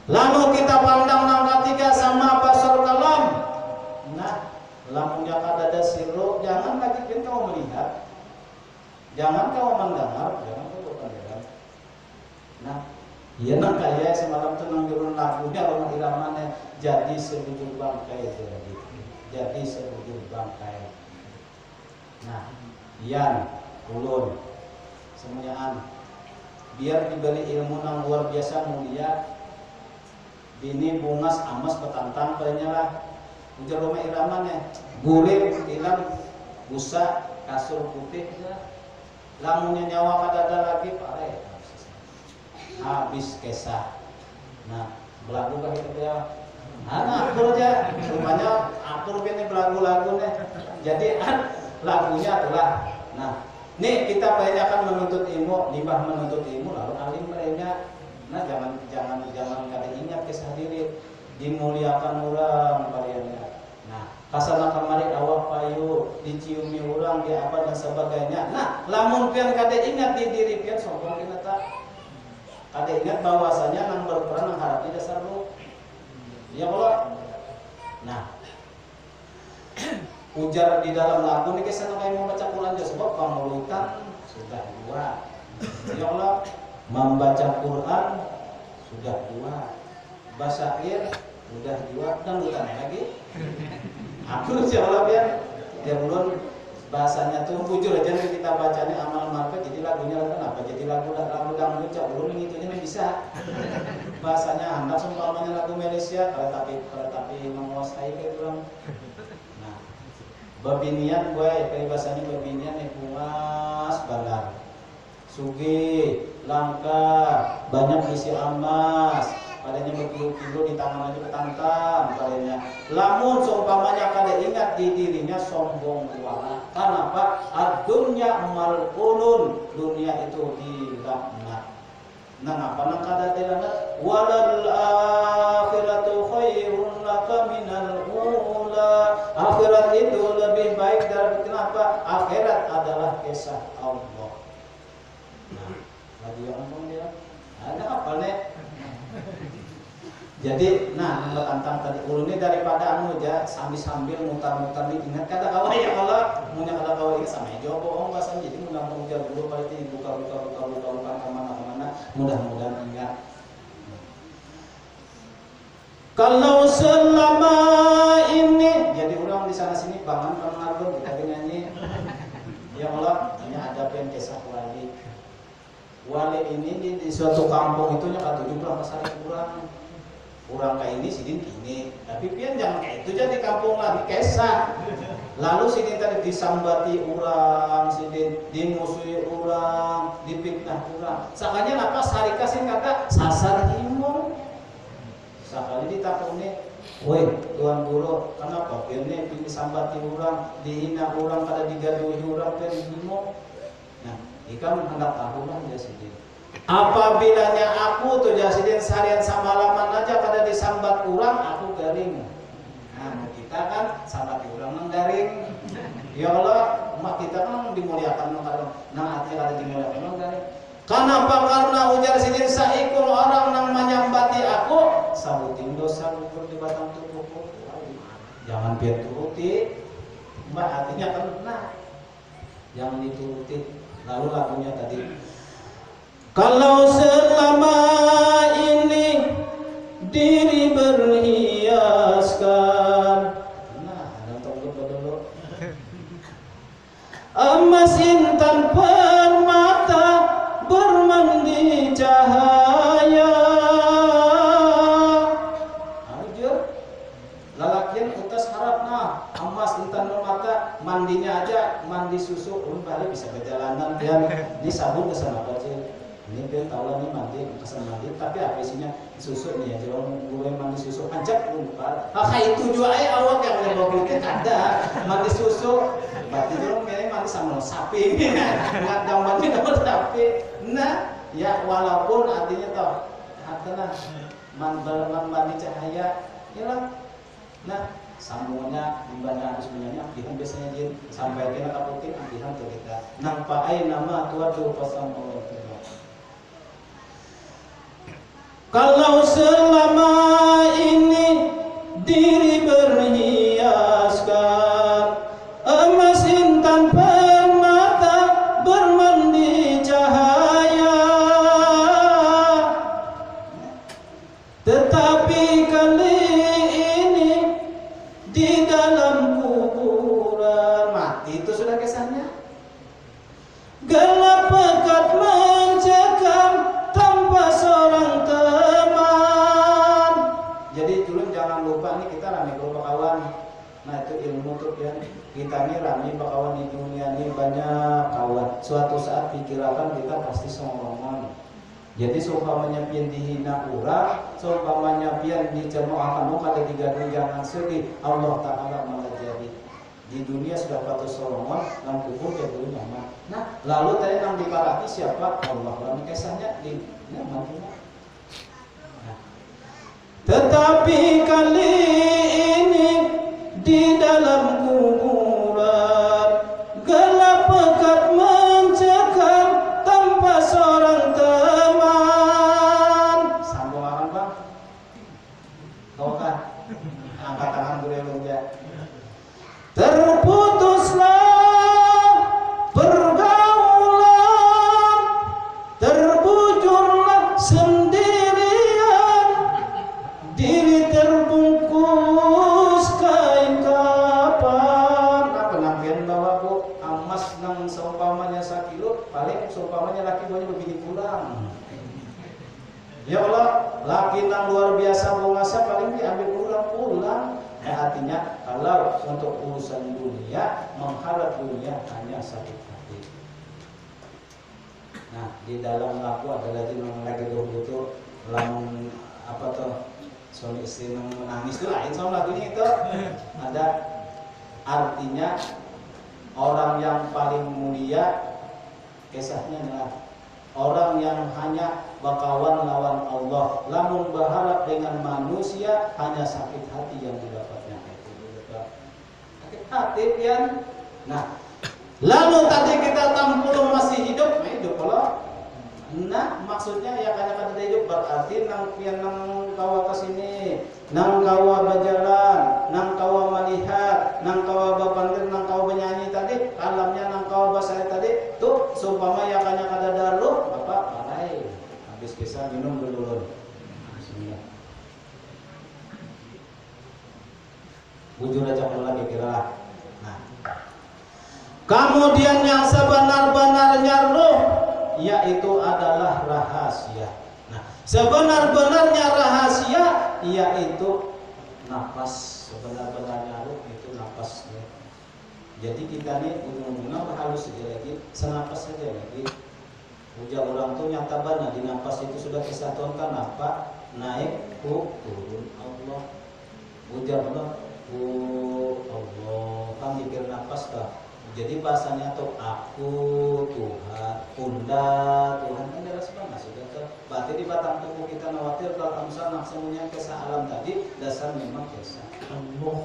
lalu kita pandang nang ketiga sama basar kalam. Nah, lamunnya kada ada sirru, jangan lagi kau melihat, jangan kau mendengar, jangan kau mendengar. Nah, iya nang kaya semalam tu nang jurun lagunya orang iramanya jadi sebujur bangkai itu lagi, jadi sebujur bangkai. Nah, ian ulun semuanya biar diberi ilmu nang luar biasa mulia, bini bungas amas petantang penyalah. Ujar rumah iramannya guling hilang busa kasur putih lamunnya nyawa kada ada lagi pare habis kesah. Nah belagu kah itu ya atur aja rumahnya atur ini belagu-lagu nih jadi lagunya adalah nah nih kita banyak menuntut ilmu limbah menuntut ilmu lalu alim mereka nah jangan kada ingat kisah diri dimuliakan orang kaliannya. Nah, kasana kamari awak payu diciumi orang di apa dan sebagainya. Nah, lamun pian kada ingat di diri pian sombong kita tak. Kada ingat bahwasanya nang berperan nang harap di dasar ruh. Ya Allah. Nah, ujar di dalam lagu nih kesana kayak membaca Quran aja sebab pamulutan sudah 2. Ya Allah, membaca Quran sudah 2. Basair udah 2 dan urutan lagi. Aku insya Allah biar ulun bahasanya tuh jujur aja nih kita bacanya amal marifat jadi lagunya kenapa jadi lagu dangdut cak belum itunya bisa bahasanya hendak seumpamanya lagu Malaysia kalau tapi menguasai kayak kurang nah babinian gue kayak bahasanya babinian puas bandar sugi langka banyak isi emas padanya berkilo-kilo di tangan aja ketantang padanya lamun seumpamanya kada ingat di dirinya sombong wala kenapa adunya mal'unun dunia itu dilaknat nah apa nang kada dilaknat walal akhiratu khairun laka minal ula akhirat itu lebih baik dari kenapa akhirat adalah kisah Allah nah lagi yang ngomong dia ada apa nih jadi, nah, tantang tadi ulunnya daripada anu aja sambil mutar-mutar nih ingat kata kawan ya Allah, punya kata kawan ini sama aja bohong bahasa jadi mudah mengujar dulu kali ini buka kemana mudah-mudahan ingat. Kalau selama ini, jadi orang di sana sini bangun pengaruh kita nyanyi, ya Allah, ini ada kisah wali. Wali ini di suatu kampung itu nyata 17 pasal kurang. Kurang kayak ini sidin kini tapi pian jangan kayak itu jadi kampung lagi kesah lalu sidin tadi disambati orang sidin dimusuhi orang dipitnah orang sakanya apa sari kasih kata sasar imum sakali ditakuni woi tuan guru kenapa pian ini disambati orang dihina orang pada digaduhi orang pian imum nah ikan hendak tahu lah dia sidin apabilanya aku tuh jasidin seharian samalaman aja pada disambat kurang aku garing nah kita kan sambat kurang menggaring ya Allah umat kita kan dimuliakan menggaring nah hati ada dimuliakan menggaring kenapa karena ujar sidin saikul orang nang menyambati aku sabutin dosa lukur di batang tubuhku jangan biar turuti mbak hatinya kan nah jangan dituruti lalu lagunya tadi kalau selama ini diri berhiaskan nah ada dulu emas intan permata bermandi cahaya jujur lalakian utas harapna emas intan permata mandinya aja mandi susu balik bisa perjalanan dan di sabun kesana kecil ini dia tahu lah nih mandi kesan mandi tapi apa isinya susu nih ya kalau gue mandi susu ajak lupa kayak itu juga awak yang udah bawa kita ada mandi susu berarti dulu kayaknya mandi sama sapi nggak jauh mandi sama sapi nah ya walaupun artinya toh hatilah mandi cahaya ya lah nah sambungnya ibadah harus menyanyi ampihan biasanya jin sampai kena kaputin ampihan tuh kita nampak nama tua tuh pasang Allah. Kalau selama ini diri berhiaskan emas intan permata bermandi cahaya tetapi kali ini di dalam kuburan mati itu sudah kesannya gelap pekat mencekam tanpa seorang teman. Jadi dulu jangan lupa nih kita rame kawan. Nah itu ilmu tuh ya. Kita nih rame kawan di dunia ini banyak kawan. Suatu saat pikirkan kita pasti sombongan. Jadi seumpamanya pian dihina urang, seumpamanya pian dicemoohkan kada digaduh jangan sedih. Allah Taala malah jadi di dunia sudah patut solomon, nang kubur ya dulu nyaman. Nah, lalu tadi nang diparati siapa? Allah. Lalu kisahnya di nyaman. Nah. Tetapi kali ini di dalam kuburan gelap pekat mencekam tanpa seorang teman. Sambung akan bang? Kau kan? Angkat tangan dulu ya. Terputuslah pergaulan, terbujurlah sendirian, diri terbungkus kain kapan. Nah penampilan bawaku pulang. Ya Allah, laki yang luar biasa bongasa paling diambil pulang. Artinya kalau untuk urusan dunia, mengharap dunia hanya sakit hati. Nah, di dalam laku ada lagi yang lagi betul lamun apa tuh suami istri menangis itu lain sama lagunya itu. Ada artinya orang yang paling mulia kisahnya adalah orang yang hanya bakawan lawan Allah, lamun berharap dengan manusia hanya sakit hati yang didapatnya. Sakit hati pian. Nah, lalu tadi kita tampil masih hidup kalau. Nah, maksudnya ya kadang-kadang hidup berarti nang pian nang kawa kesini, nang kawa berjalan, nang kawa melihat, nang kawa berpandir, nang kawa bernyanyi tadi, alamnya nang kawa basah tadi, tuh seumpama ya kadang-kadang daruh, bapak parai. Habis kisah minum dulu. Bismillah. Bujur aja kalau lagi kira. Nah. Kemudian yang sebenar-benarnya ruh yaitu adalah rahasia. Nah, sebenar-benarnya rahasia yaitu nafas. Sebenar-benarnya ruh itu nafas. Jadi kita nih ujung-ujungnya halus saja lagi, senapas saja lagi. Ujar orang tuh nyata benar di nafas itu sudah kesatuan kan apa? Naik, turun Allah. Ujar Allah, Allah kan dikir nafas kah? Jadi bahasanya tuh aku Tuhan, Bunda Tuhan kan jelas banget sudah tuh. Berarti di batang tubuh kita khawatir kalau amsal semuanya kisah alam tadi dasar memang kisah Allah.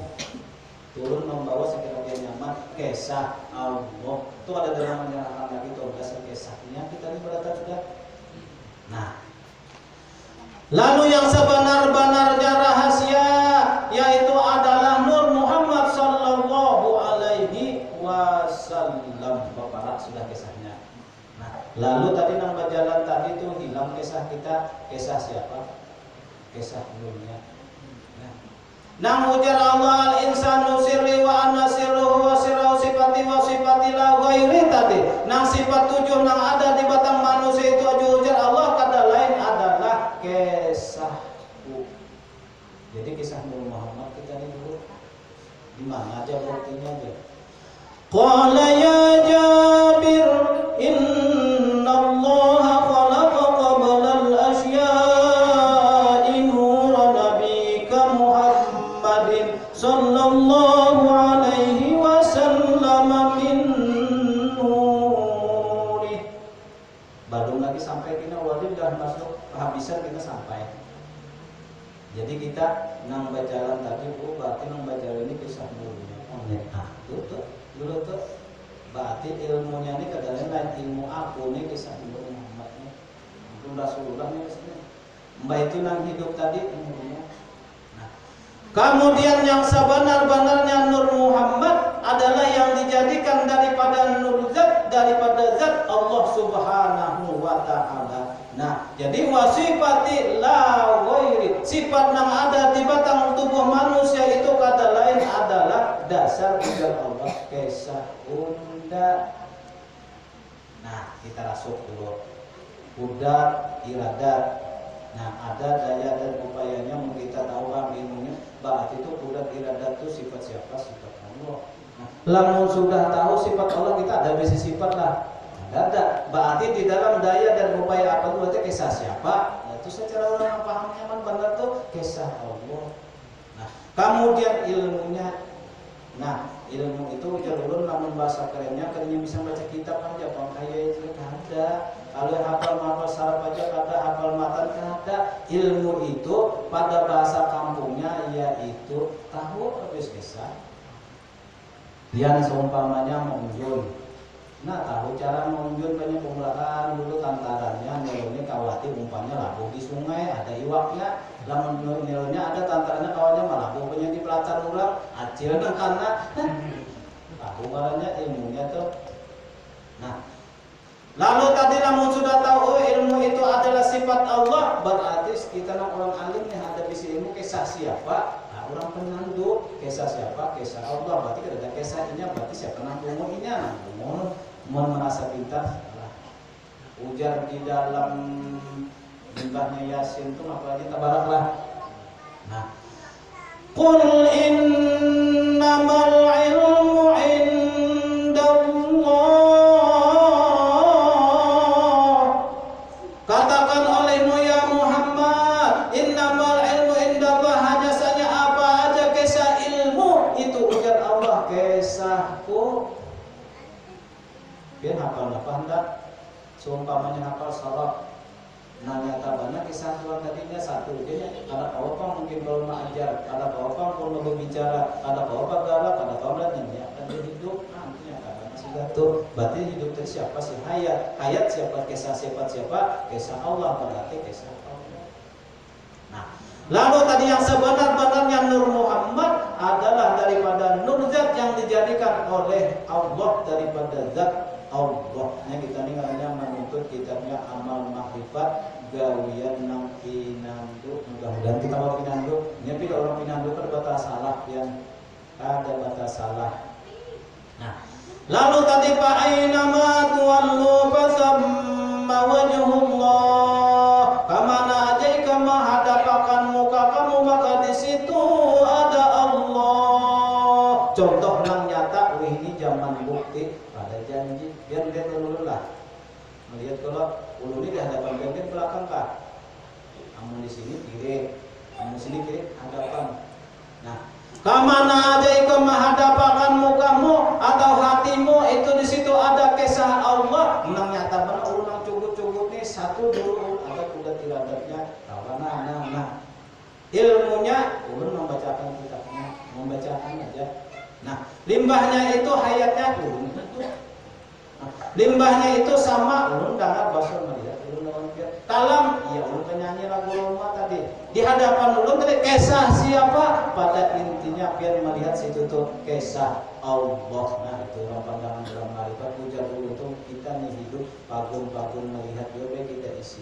Turun membawa sekiranya dia nyaman kisah Allah. Itu ada dalam menyerahkan lagi tuh dasar kisahnya kita ini berada sudah. Nah, lalu yang sebenar-benarnya rahasia yaitu adalah Nur Muhammad sallallahu alaihi wasallam. Bapak sudah kisahnya. Nah, lalu tadi nang berjalan tadi itu hilang kisah kita, kisah siapa? Kisah Nurnya. Nang ujar Allah al-insanu sirri wa anna sirruhu wa sirruhu sifati wa sifati la ghairi tadi. Nang sifat 7 nang ada di batang manusia itu ujar Allah kata lain adalah kisahku. Jadi kisah Nabi Muhammad kita ini dulu di mana aja buktinya aja. Qala ya Jabir inna Allah khalaqa qabla al-asya'i nura nabika Muhammadin sallallahu alaihi wasallam min nuri. Baru lagi sampai kita wajib dan masuk kehabisan kita sampai. Jadi kita nang berjalan tadi, berarti nang berjalan ini kisah dulunya. Tuh, dulu tuh. Berarti ilmunya ini kadang lain ilmu aku nih kisah Nabi Muhammad nih. Itu Rasulullah nih kesini. Mbak itu nang hidup tadi ilmunya. Nah, kemudian yang sebenar-benarnya Nur Muhammad adalah yang dijadikan daripada Nur Zat, daripada Zat Allah Subhanahu wa Ta'ala. Nah, jadi wasifati la ghairi, sifat yang ada di batang tubuh manusia itu kata lain adalah dasar ujar Allah kisah unda. Nah, kita rasuk dulu. Udat, iradat. Nah, ada daya dan upayanya mau kita tahu kan ilmunya. Berarti itu udat, iradat itu sifat siapa? Sifat Allah. Nah, lamun sudah tahu sifat Allah kita ada besi sifat lah. Ada, berarti di dalam daya dan upaya apa itu berarti kisah siapa? Nah, itu secara orang paham nyaman benar tuh kisah Allah. Nah, kemudian ilmunya, nah ilmu itu jalurun namun bahasa kerennya bisa baca kitab aja, pangkaya itu ada. Kalau hafal saraf aja ada, hafal matan ada. Ilmu itu pada bahasa kampungnya yaitu tahu habis kisah. Yang seumpamanya mengunjung. Nah, tahu cara mengunjung banyak pemulakan dulu tantarannya nilainya kawati umpamanya labuh di sungai ada iwaknya, lamun nilainya ada tantarannya kawannya malah labuhnya di pelataran ulang acil karena tahu barangnya ilmunya tuh. Nah, lalu tadi namun sudah tahu ilmu itu adalah sifat Allah, berarti kita orang alim yang ada di ilmu kisah siapa? Orang penandu kisah siapa? Kisah Allah. Berarti tidak ada kisahnya, berarti siapa nanggunginya? Mau merasa pintar salah. ujar di dalam limbahnya Yasin itu apalagi tabaraklah. Nah, qul innamal ilmu indallah. Katakan olehmu ya Muhammad, innamal ilmu indallah, hanya saja apa aja kisah ilmu itu ujar Allah kisahku. Biar hafal apa hendak? Seumpamanya hafal salat. Nanya tabana kisah Tuhan tadinya satu. Dia ada apa mungkin kalau mengajar, ada apa kalau berbicara, ada apa galak, ada apa lainnya. Dan dia hidup nantinya tabana sudah tuh. Berarti hidup dari siapa sih? Hayat. Hayat siapa? Kisah siapa? Kisah Allah, berarti kisah Allah. Nah, lalu tadi yang sebenar-benarnya Nur Muhammad adalah daripada nur zat yang dijadikan oleh Allah, daripada zat Allah. Kita ini hanya menuntut kitabnya amal makrifat gawian nang pinandu. Mudah-mudahan kita mau pinandu. Nyepi orang pinandu kan batas salah yang ada batas salah. Nah, lalu tadi fa aina ma tuwallu fasamma wajhullah. Kamana aja kamu hadapakan muka kamu maka di situ ada Allah. Contoh nang nyata ini zaman bukti pada janji biar dulu lah melihat kalau ulu ini di hadapan benteng belakang kah, kamu di sini kiri, kamu di sini kiri hadapan. Nah, kamana aja ikut menghadapakan mukamu atau hatimu itu di situ ada kisah Allah. Menang nyata mana ulu nang cugut-cugut nih satu dulu ada kuda tiradatnya kawana nah ilmunya ulun membacakan kitabnya, membacakan aja. Nah, limbahnya itu hayatnya ulun itu. Nah, limbahnya itu sama ulun dengar bahasa melihat ulun kalam ya ulun penyanyi lagu lama tadi di hadapan ulun tadi kisah siapa, pada intinya biar melihat situ tuh kisah Allah. Nah, itu pandangan dalam marifat ujar dulu tuh kita nih hidup pagun-pagun melihat juga kita isi.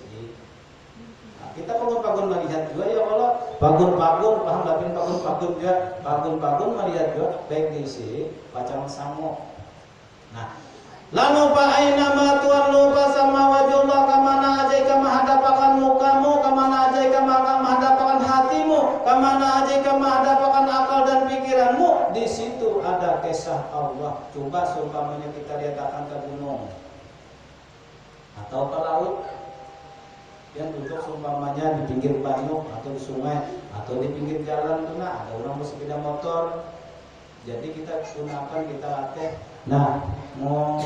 Nah, kita pagun-pagun melihat juga ya Allah, pagun-pagun paham lapin pagun-pagun juga, pagun-pagun melihat juga baik diisi pacang sango. Nah, lalu fa aina ma tuwallu fasama wajhullah, kamana aja kamu hadapakan mukamu, kamana aja kamu hadapakan hatimu, kamana aja kamu hadapakan akal dan pikiranmu, di situ ada kisah Allah. Coba seumpamanya kita lihatkan ke gunung atau ke laut yang duduk seumpamanya di pinggir banyu atau di sungai atau di pinggir jalan tuh nah ada orang bersepeda motor. Jadi kita gunakan, kita latih. Nah, mau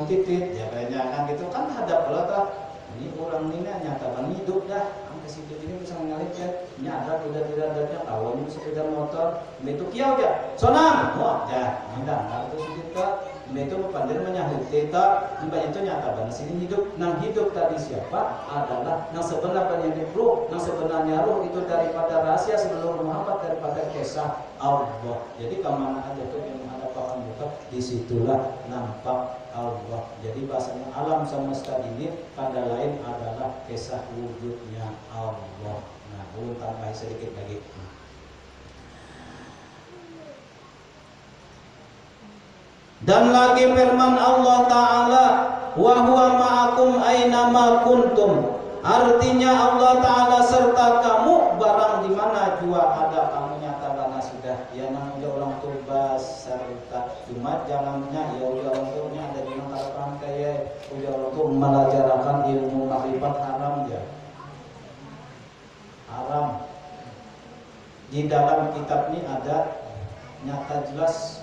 titit ya kayaknya kan gitu kan hadap lah tuh. Ini orang ini nyatakan hidup dah. Ke situ ini bisa ngalit ya. Ini ada udah tidak adanya kawan itu sepeda motor. Itu kiau ya. Sonam. Wah, ya. Enggak itu kita. Itu pandir menyahut kita. Mbak itu nyata banget sini hidup. Nang hidup tadi siapa? Adalah nang sebenarnya ruh. Nang sebenarnya ruh itu daripada rahasia seluruh Muhammad, daripada kisah Allah. Jadi kemana aja tuh yang ada pakan buka, disitulah nampak Allah. Jadi bahasanya alam semesta ini pada lain adalah kisah wujudnya Allah. Nah, ulun tambah sedikit lagi. Dan lagi firman Allah Ta'ala, wa huwa ma'akum aynama kuntum. Artinya Allah Ta'ala serta kamu barang di mana jua ada kamu nyata bana sudah. Ya namanya orang tua serta. Cuma jangannya ya udah orang tuanya ada di mana kayak udah orang tua melajarakan ilmu makrifat haram ya. Haram. Di dalam kitab ini ada nyata jelas.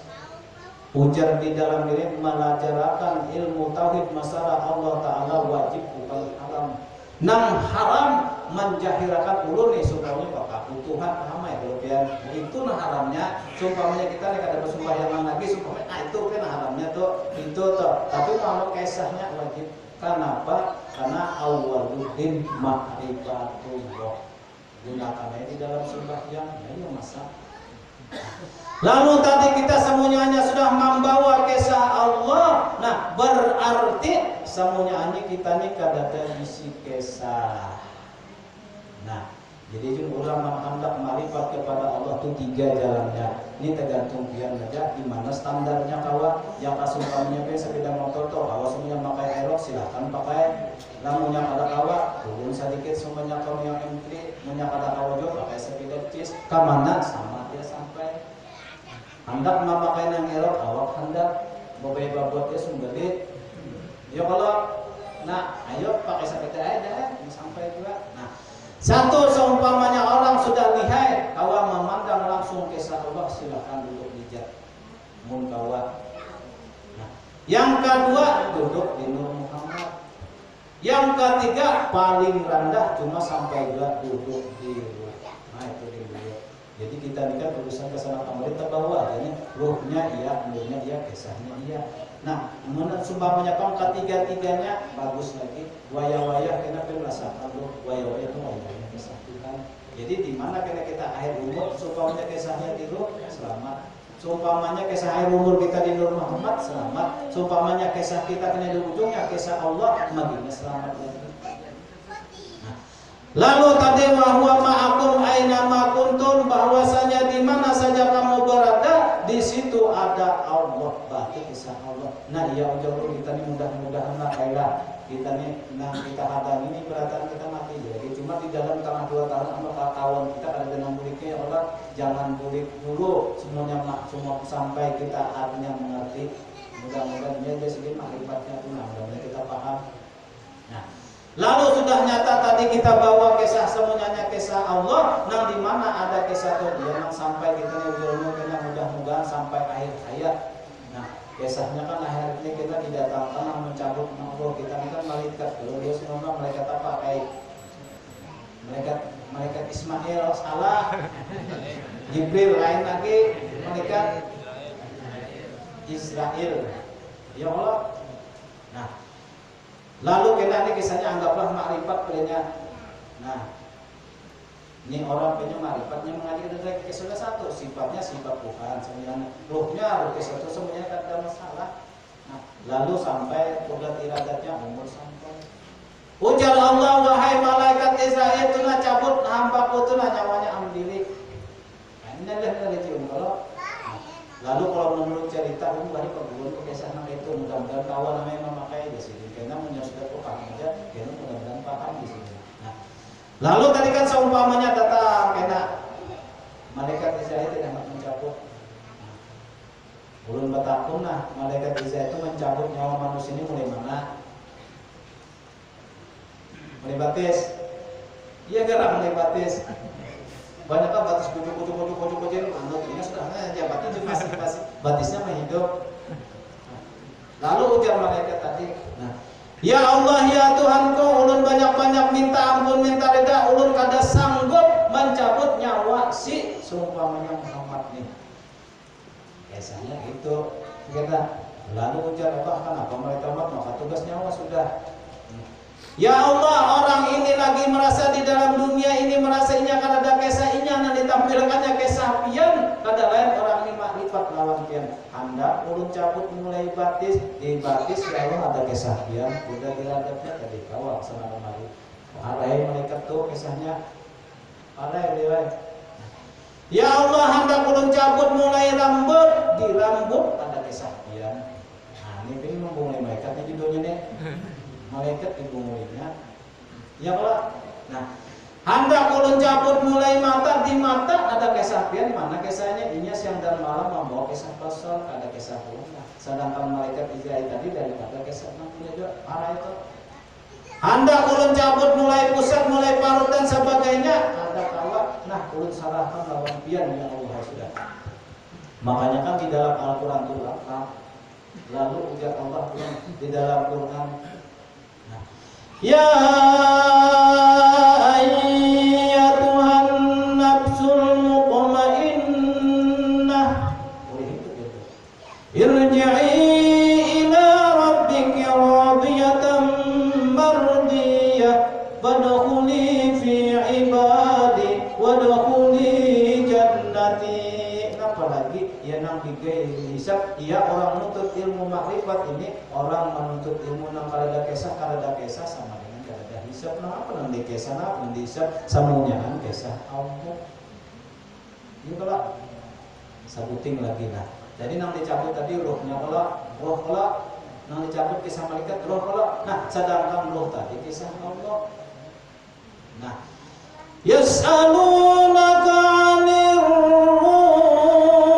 Ujar di dalam diri melajarakan ilmu tauhid masalah Allah Ta'ala wajib bukan haram. Nang haram menjahirakan ulun nih supaya bapak Tuhan paham ya kalau biar itu nah haramnya supaya kita nih kada bersembahyangan lagi supaya itu kan haramnya tuh itu tuh tapi kalau kisahnya wajib. Kenapa? Karena awwaluddin ma'rifatullah. Gunakannya di dalam sembahyang ya masa. Lalu tadi kita semuanya sudah membawa kisah Allah. Nah, berarti semuanya kita ini kada ada isi kisah. Nah, Jadi jun orang hendak marifat kepada Allah itu 3 jalannya. Ini tergantung pian aja di mana standarnya kawan. Yang asumpamnya pian sepeda motor tuh awas semuanya pakai aerok silahkan pakai. Namunnya kada kawa turun sedikit semuanya kau yang entry, munya kada kawa juga pakai sepeda cis. Kemana sama dia sampai. Hendak memakai yang aerok awak hendak beberapa buatnya sumbelit. Ya kalau nah ayo pakai sepeda aja sampai juga. Nah satu seumpamanya orang sudah lihai kawa memandang langsung kisah Allah silakan duduk bijak mun kawa. Nah, yang kedua duduk di Nur Muhammad. Yang ketiga paling rendah cuma sampai duduk di ruh. Nah itu di ruh. Jadi kita ini kan urusan kesana pemerintah bahwa ini ruhnya iya, nurnya iya, kisahnya iya. Nah, menurut sumpahnya kaum ketiga-tiganya bagus lagi. Waya-waya kena merasakan loh, waya-waya itu wayanya kisah Tuhan. Jadi di mana kena kita akhir umur, sumpahnya kisahnya di ruh, selamat. Sumpahnya kisah akhir umur kita di Nur Muhammad, selamat. Sumpahnya kisah kita kena di ujungnya kisah Allah, maginya selamat lagi. Lalu tadi wahwa ma'akum aina ma kuntum, bahwasanya di mana saja kamu berada di situ ada Allah, berarti kisah Allah. Nah iya ujung kita ini mudah-mudahan lah kayak kita nih, nah kita hadang ini beratan kita mati jadi cuma di dalam tanah 2 tahun sama kawan kita ada dengan buliknya ya Allah, jangan bulik dulu semuanya semua sampai kita artinya mengerti. Mudah-mudahan dia jadi makrifatnya tuh, mudah-mudahan kita paham. Nah lalu sudah nyata tadi kita bawa kisah semuanya kisah Allah, nang di mana ada kisah tuh dia nang sampai kita nih mudah-mudahan sampai akhir hayat. Nah, kisahnya kan akhir ini kita didatangkan mencabut makhluk kita ini kan malaikat. Kalau dia semua malaikat apa kayak malaikat Ismail salah, Jibril lain lagi, malaikat Israel. Ya Allah. Nah, lalu kita ini kisahnya anggaplah makrifat padanya. Nah, ini orang punya makrifatnya mengalir dari kisah satu, sifatnya sifat Tuhan, semuanya ruhnya ruh kisah itu semuanya tak ada masalah. Nah, lalu sampai udah iradatnya umur sampai. Ujar Allah, wahai malaikat Israel itu nak cabut hambaku itu nak nyawanya ambilik. Nah, ini adalah dari cium kalau. Lalu kalau menurut cerita ini balik perguruan kisah itu mudah-mudahan kawan namanya memakai di sini. Karena menyusul ke paham aja, karena mudah-mudahan paham di sini. Nah, lalu tadi kan seumpamanya datang karena malaikat Israel tidak mencabut. Ulun batakun nah malaikat Israel itu mencabut nyawa manusia ini mulai mana? Mulai batis. Iya gerak mulai batis. Banyak kan batis kucuk ini sudah aja batis juga masih batisnya menghidup. Lalu ujar malaikat tadi, nah, ya Allah ya Tuhanku, ulun banyak-banyak minta ampun, minta reda, ulun kada sanggup mencabut nyawa si seumpamanya Muhammad nih. Biasanya gitu kita. Lalu ujar apa kenapa mereka maka tugas nyawa sudah. Ya Allah, orang ini lagi merasa di dalam dunia ini merasa inya kada ada kisah inya nan ditampilkannya kisah pian kada lain orang ini makrifat lawan pian. Anda ulun cabut mulai batis, di batis lalu ada kisah pian, udah diradapnya tadi kawal sama kemari. Arai malaikat tuh kisahnya. Arai riwayat. Ya Allah, hendak ulun cabut mulai rambut, di rambut ada kisah pian. Nah, ini pengen memulai malaikatnya judulnya nih. Malaikat ibu muridnya ya Allah. Nah, hendak ulun cabut mulai mata, di mata ada kesaksian mana kisahnya inya siang dan malam membawa kisah pasal ada kisah Allah. Sedangkan malaikat Israel tadi daripada kisah juga arah itu. Hendak ulun cabut mulai pusat, mulai parut dan sebagainya ada kawat. Nah, ulun salahkan lawan pian yang Allah sudah. Makanya kan di dalam Al-Quran itu lalu ujar Allah di dalam Quran. Ya ayyatuhan nafsul mutmainnah irji'i ila rabbiki radiyatan mardiyah fadkhuli fi ibadi wadkhuli jannati. Apalagi ya nang hisab ia orang menuntut ilmu makrifat ini orang menuntut ilmu nang kada kisah sama dengan kada isap na apa nang dikesa na nang diisap samunyahan kesah Allah. Ini kalau sabuting lagi lah. Jadi nang dicabut tadi rohnya kalau nang dicabut kisah malaikat roh kalau. Nah, sedangkan roh tadi kisah Allah. Nah, yas'alunaka 'anir ruh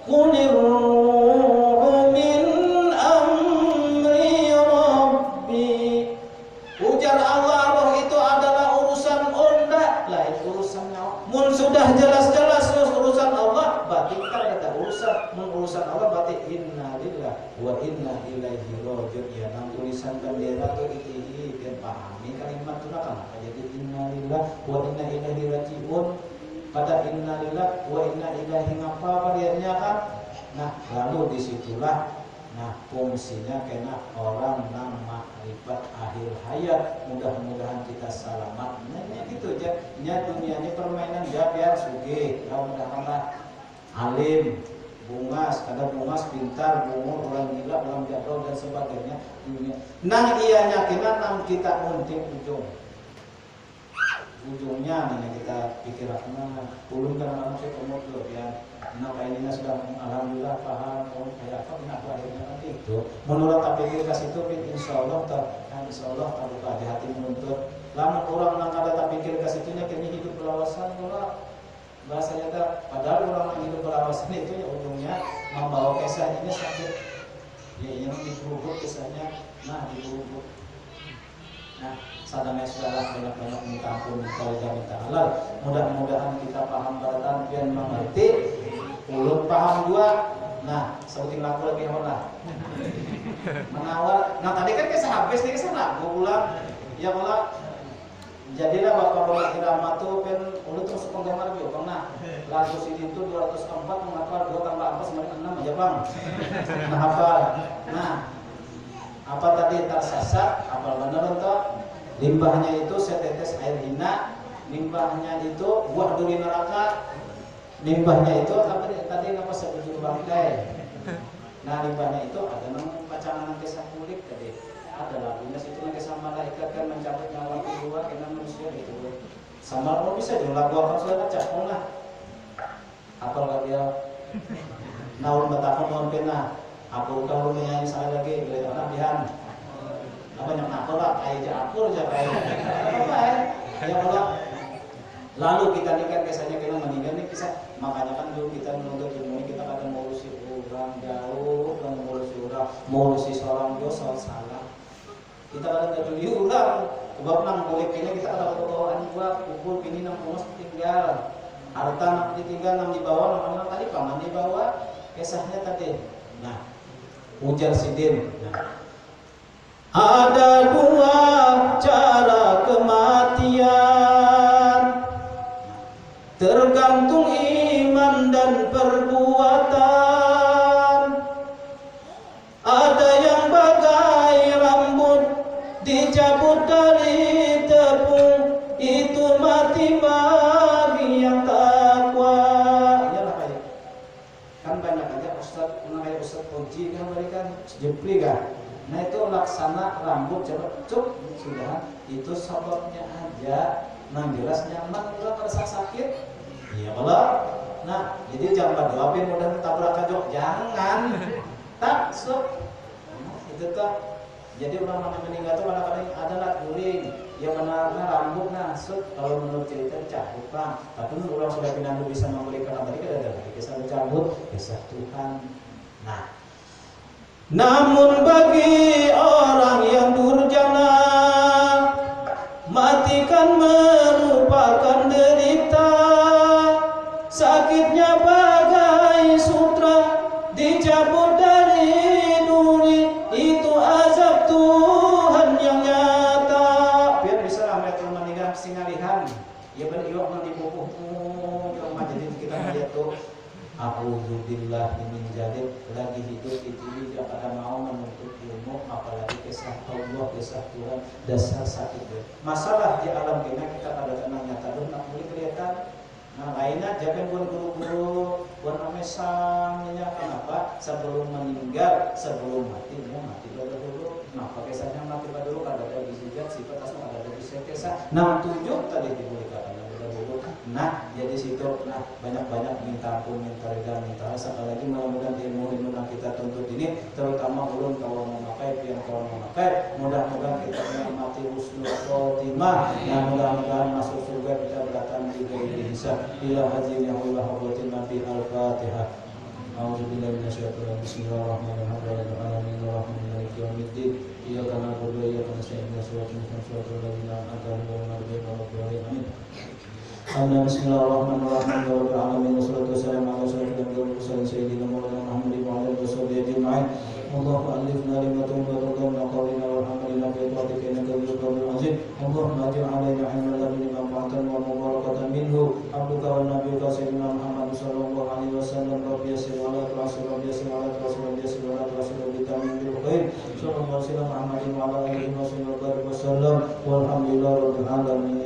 qulir ruh min amri rabbi. Ujar Allah, roh itu adalah urusan onda, lain urusannya. Mun sudah jelas-jelas urusan Allah, berarti kita ada urusan Allah, berarti inna lillahi wa inna ilaihi raji'un. Ya, nang tulisan bendera tuh itu biar pahami kalimat itu kan. Jadi inna lillahi wa inna ilaihi raji'un. Pada inna lillahi wa inna ilaihi ngapa variannya kan? Nah, lalu disitulah fungsinya kena orang nang makrifat akhir hayat. Mudah-mudahan kita selamat. Nah, gitu aja. Nya dunia ini permainan ya biar sugih. Ya mudah-mudahan alim, bungas, kadang bungas, pintar, bungur, orang gila, orang jadul dan sebagainya. Nah, ianya kena nang kita unting ujungnya nih kita pikirkan ulun karena manusia umur dulu ya. Nah, ini sudah alhamdulillah paham kayak apa kenapa akhirnya nanti itu. Menurut tak pikir kasih itu insyaallah kalau ada hati menuntut. Lama orang nang kada tak pikir kasih itunya kini hidup berlawasan pula. Bahasanya tak padahal orang yang hidup berlawasan itu ya ujungnya membawa kisah ini sakit. Ya yang diperubuk kisahnya. Nah, diperubuk. Nah, sadamai sudahlah banyak-banyak minta ampun, minta halal. Mudah-mudahan kita paham baratan dan mengerti. Ulun paham dua. Nah, sebutin laku lagi lah. Menawar. Nah, tadi kan kisah habis nih kesana. Gue ulang. Ya malah. Jadilah bapak irama tuh kan ulun terus penggemar juga. Nah, lagu sini itu 204 mengapa 2 tambah 4 sama dengan 6 aja bang. Nah, apa? Nah, apa tadi tersasar? Apa benar entah? Limbahnya itu setetes air hina, limbahnya itu buah duri neraka, limbahnya itu apa tadi apa sebujur bangkai. Nah, limbahnya itu ada nama pacangan kisah kulit tadi. Ada lagunya situ lagi sama malaikat kan mencabut nyawa kedua kena manusia itu. Sama lo bisa juga lagu apa sudah baca lah. Apa lagi dia? Naun betapa mohon pena. Aku kalau menyanyi sekali lagi boleh orang bihan. Apa yang aku lah kayak japur aja kayak apa ya Allah. Lalu kita nikah kisahnya kena meninggal nih kisah. Makanya kan dulu kita menuntut ilmu ini kita kadang ngurusi orang jauh, kadang ngurusi seorang dosa salah. Kita kadang gak beli ulang. Sebab nang boleh kini kita ada kebawahan juga pukul kini nang pumas tinggal. Harta nang ditinggal nang dibawa nang tadi paman dibawa kisahnya tadi. Nah, ujar sidin. Nah, ada 2 cara kematian, tergantung iman dan perbuatan. Ada yang bagai rambut dicabut dari tepung, itu mati bagi yang takwa. Iyalah kayak kan banyak aja Ustaz, kayak Ustaz Koji kan berikan jepli kan. Nah itu laksana rambut cep sudah itu sebabnya aja nang jelas nyaman juga pada sakit. Iya kalau nah jadi jangan doain mudah tabrak kajok jangan tak sok nah, itu tuh jadi orang meninggal tuh kadang-kadang ada lah guling yang benarnya rambut nah sok kalau menurut cerita cabut bang tapi orang sudah pindah bisa memberikan tadi kan ada lagi kisah cabut kisah Tuhan. Nah namun bagi orang yang durjana, mati kan merupakan derita. Sakitnya bagai sutra dicabut dari duri, itu azab Tuhan yang nyata. Biar bisa ramai teman meninggal singalihan. Ya benar iwak nanti pupuh jadi kita melihat tuh. A'udzubillah min jadid lagi hidup itu tidak pada mau menuntut ilmu apalagi kisah Allah kisah Tuhan dasar sakit masalah di alam kita pada tenang nyata dong nak boleh kelihatan. Nah lainnya jangan buat guru-guru buat amesangnya kenapa sebelum meninggal sebelum mati dulu. Nah pakai kisahnya mati dulu kada ada disijat si biasa 67 tadi diberikan nah jadi situ nah banyak-banyak minta ampun, minta ridha, minta sekali lagi mudah-mudahan ilmu-ilmu yang kita tuntut ini terutama ulun kalau memakai yang kalau memakai mudah-mudahan kita menikmati husnul khotimah dan mudah-mudahan masuk surga kita berdatang di ghairi hisab ila hadzin ya Allah hadratin nabi al-fatihah. A'udzubillahi minasyaitonir rajim. Bismillahirrahmanirrahim. Alamin arrahmanir maliki yaumiddin. Iyyaka na'budu wa iyyaka nasta'in. Shiratal mustaqim shiratal ladzina an'amta 'alaihim ghairil maghdubi 'alaihim. Bismillahirrahmanirrahim. Rabbil alamin wassalatu wassalamu ala asyrofil mursalin sayyidina Maulana Muhammadin wa ala alihi washabbihi ajma'in. Allahumma alifna lima tuhibbu wa qawlina warhamna fi ta'atika innaka bil azim. Allahumma aj'al 'alaina 'ilman ladunka manfa'atan wa mubarakatan minhu. Abduka wa nabiyyuka sayyidina Muhammad sallallahu alaihi wasallam. Rabbi yassir wa la tu'assir, Rabbi yassir wa la tu'assir, Rabbi yassir wa la tu'assir bitamin bil khair. Sallallahu alaihi wasallam Muhammadin wa ala alihi wasallam. Walhamdulillahi rabbil alamin.